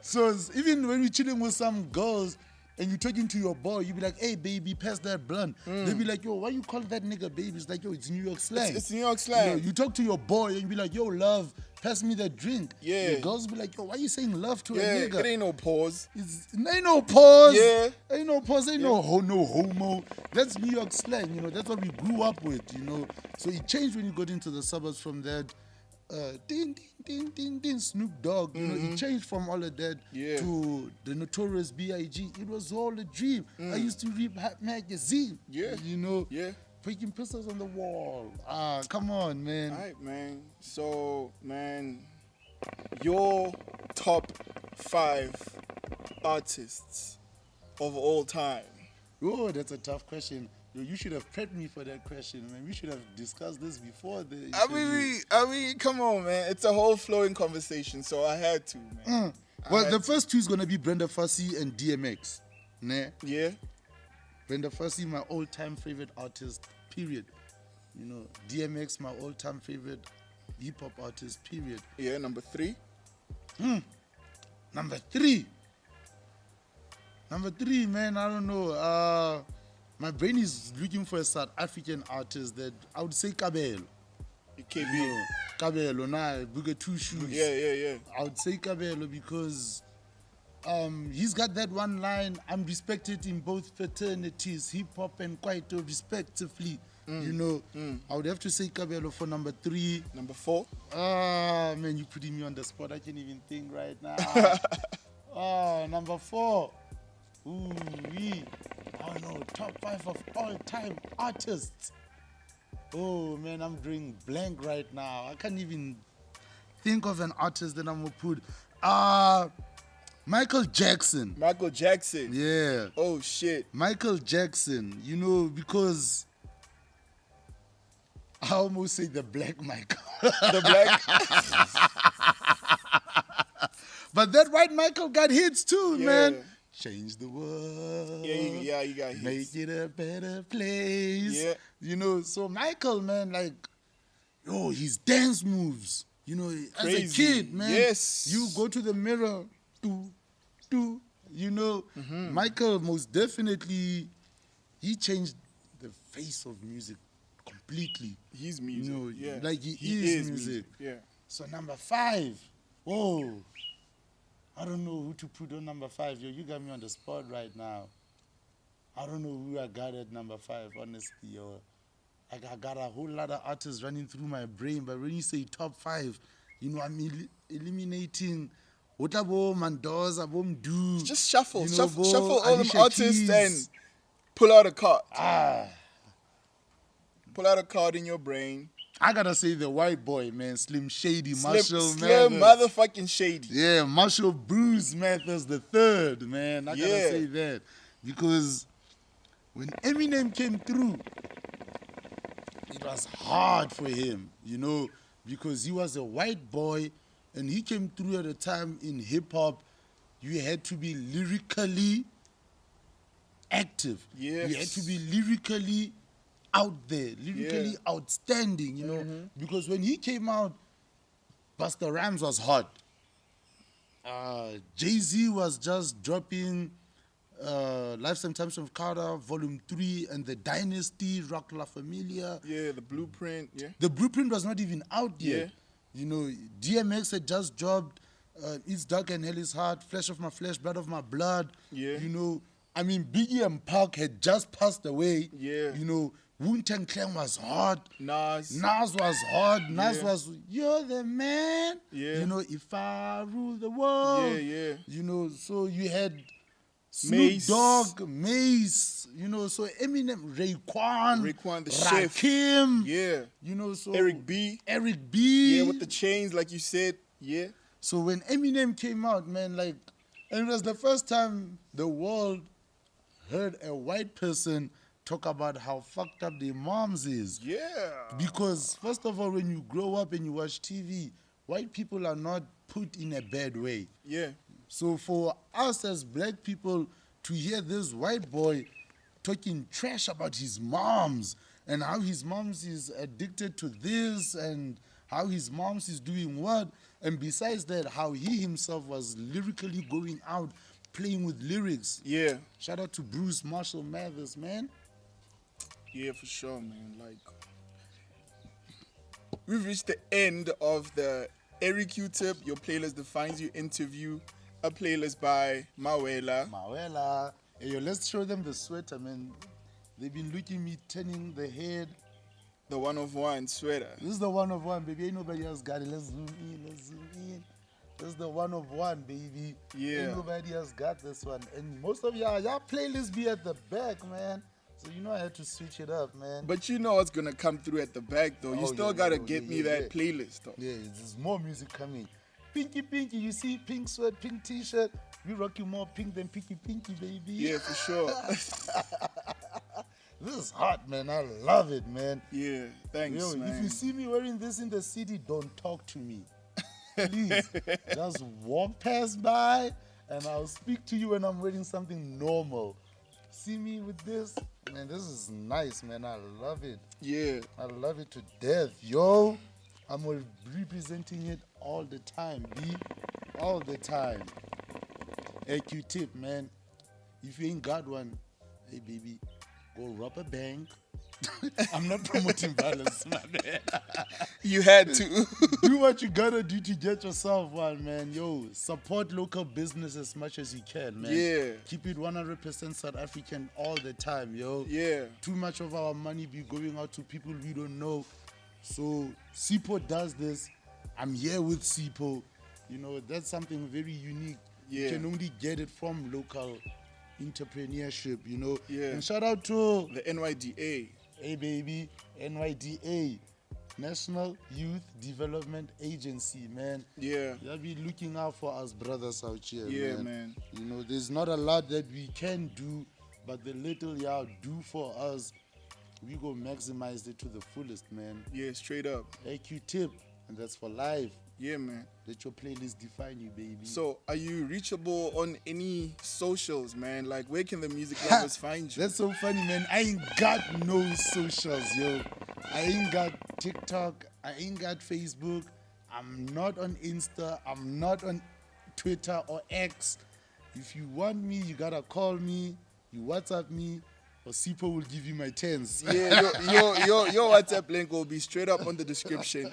So even when we're chilling with some girls, and you're talking to your boy, you be like, hey, baby, pass that blunt. They be like, yo, why you call that nigga baby? It's like, yo, it's New York slang. It's New York slang. You know, you talk to your boy and you be like, yo, love, pass me that drink. Yeah. The girls be like, yo, why you saying love to a nigga? It ain't no pause. Ain't no pause. Yeah. Ain't no pause. Ain't no homo. That's New York slang, you know. That's what we grew up with, you know. So it changed when you got into the suburbs from that ding, ding, ding, ding, ding, Snoop Dogg. You know, it changed from all of that to the Notorious B.I.G. It was all a dream. I used to read Hot Magazine. Yeah. You know. Yeah. Breaking pistols on the wall. Come on, man. All right, man. So, man, your top 5 artists of all time. Oh, that's a tough question. Yo, you should have prepped me for that question, man. We should have discussed this before the interview. I mean, come on, man. It's a whole flowing conversation, so I had to, man. Well, the first two is gonna be Brenda, Fassie, and DMX. Nah. Yeah. Brenda, Fassie, my all-time favorite artist. Period. You know, DMX, my all-time favorite hip-hop artist. Period. Yeah. Number 3. Number 3. Man. I don't know. My brain is looking for a South African artist that I would say Kabelo. It can't You be. know, Kabelo, nah, bigger 2 shoes. Yeah. I would say Kabelo because he's got that one line, I'm respected in both fraternities, hip-hop and Kwaito respectively. You know, I would have to say Kabelo for number 3. Number 4. Man, you're putting me on the spot. I can't even think right now. Number 4. Ooh-wee. I don't know, top 5 of all-time artists. Oh, man, I'm doing blank right now. I can't even think of an artist that I'm going to put. Michael Jackson. Michael Jackson. Yeah. Oh, shit. Michael Jackson, you know, because I almost say the black Michael. The black. But that white Michael got hits too, Yeah. man. Change the world. Yeah, you got hits. Make it a better place. Yeah. You know, so Michael, man, like, his dance moves. You know, as a Crazy. kid, man. Yes. You go to the mirror, you know. Michael, most definitely, he changed the face of music completely. He's music. You know, yeah. like he is music. Yeah. So number 5, I don't know who to put on number 5. Yo, you got me on the spot right now. I don't know who I got at number 5, honestly. Yo. I got a whole lot of artists running through my brain, but when you say top 5, you know, I'm eliminating Otabo, Mandoza, Bomdu. Just shuffle. You know, Shuffle all them Alicia artists Keys. and pull out a card. Pull out a card in your brain. I gotta say the white boy, man, Slim Shady, Marshall Slim Mathers. motherfucking Shady. Yeah, Marshall Bruce Mathers the third, man. I gotta say that. Because when Eminem came through, it was hard for him, you know, because he was a white boy and he came through at a time in hip-hop, you had to be lyrically active. Yes. You had to be lyrically out there, lyrically outstanding, you know, because when he came out, Busta Rhymes was hot. Jay-Z was just dropping Lifetime Times of Carter, Volume 3, and The Dynasty, Rock La Familia. Yeah, the blueprint. Yeah. The blueprint was not even out yet. Yeah. You know, DMX had just dropped It's Dark and Hell is Hard, Flesh of My Flesh, Blood of My Blood. Yeah. You know, I mean, Biggie and Pac had just passed away. Yeah. You know, Wu-Tang Clan was hot. Nas. Was hot. Nas Yeah. was, you're the man. Yeah. You know, if I rule the world. Yeah. You know, so you had Snoop Mace. Dogg, Mace, you know, so Eminem, Raekwon the Chef. Rakim, Yeah. you know, so Eric B. Yeah, with the chains, like you said. Yeah. So when Eminem came out, man, like, and it was the first time the world heard a white person talk about how fucked up their moms is. Yeah. Because, first of all, when you grow up and you watch TV, white people are not put in a bad way. Yeah. So for us as black people to hear this white boy talking trash about his moms and how his moms is addicted to this and how his moms is doing what, and besides that, how he himself was lyrically going out playing with lyrics. Yeah. Shout out to Bruce Marshall Mathers, man. Yeah, for sure, man. Like, we've reached the end of the Airyqtip, Your Playlist Defines You interview, a playlist by Mawela. Hey, yo, let's show them the sweater, man. They've been looking at me turning the head. The one of one sweater. This is the one of one, baby. Ain't nobody else got it. Let's zoom in. This is the one of one, baby. Yeah. Ain't nobody else got this one. And most of y'all playlists be at the back, man. So you know I had to switch it up, man. But you know what's gonna come through at the back, though. You still gotta get me that playlist, though. Yeah, there's more music coming. Pinky, you see, pink sweat, pink t-shirt. We rock you more pink than pinky, baby. Yeah, for sure. This is hot, man. I love it, man. Yeah, thanks, man. If you see me wearing this in the city, don't talk to me. Please, just walk past by, and I'll speak to you when I'm wearing something normal. See me with this, man. This is nice, man. I love it. Yeah, I love it to death, yo. I'm representing it all the time, B. All the time. Airyqtip, man. If you ain't got one, hey, baby, go rob a bank. I'm not promoting violence, my man. You had to. Do what you gotta do to get yourself one, man. Yo, support local business as much as you can, man. Yeah. Keep it 100% South African all the time, yo. Yeah. Too much of our money be going out to people we don't know. So Sipho does this. I'm here with Sipho. You know, that's something very unique. Yeah. You can only get it from local entrepreneurship, you know. Yeah. And shout out to The NYDA. Hey baby, NYDA, National Youth Development Agency, man. Yeah. They'll be looking out for us brothers out here, Yeah, man. man. You know, there's not a lot that we can do, but the little y'all do for us, we go maximize it to the fullest, man. Yeah, straight up. Airyqtip, and that's for life. Yeah, man. Let your playlist define you, baby. So, are you reachable on any socials, man? Like, where can the music lovers find you? That's so funny, man. I ain't got no socials, yo. I ain't got TikTok. I ain't got Facebook. I'm not on Insta. I'm not on Twitter or X. If you want me, you gotta call me. You WhatsApp me, or Sipho will give you my tens. Yeah, your WhatsApp link will be straight up on the description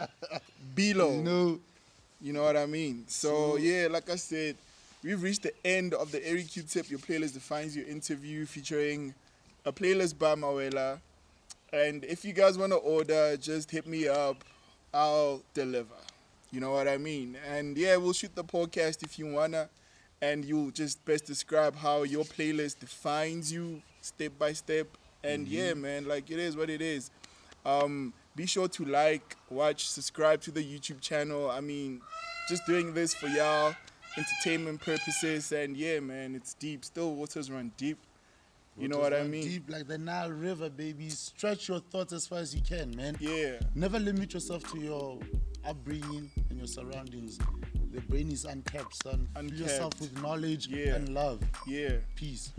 below. You know what I mean? So, yeah, like I said, we've reached the end of the Airyqtip, Your Playlist Defines You interview featuring a playlist by Mawela. And if you guys want to order, just hit me up. I'll deliver. You know what I mean? And, yeah, we'll shoot the podcast if you want to. And you'll just best describe how your playlist defines you step by step. And, yeah, man, like, it is what it is. Be sure to like, watch, subscribe to the YouTube channel. I mean, just doing this for y'all, entertainment purposes. And yeah, man, it's deep. Still, waters run deep. You know what I mean? Deep like the Nile River, baby. Stretch your thoughts as far as you can, man. Yeah. Never limit yourself to your upbringing and your surroundings. The brain is untapped, son. Fill yourself with knowledge and love. Yeah. Peace.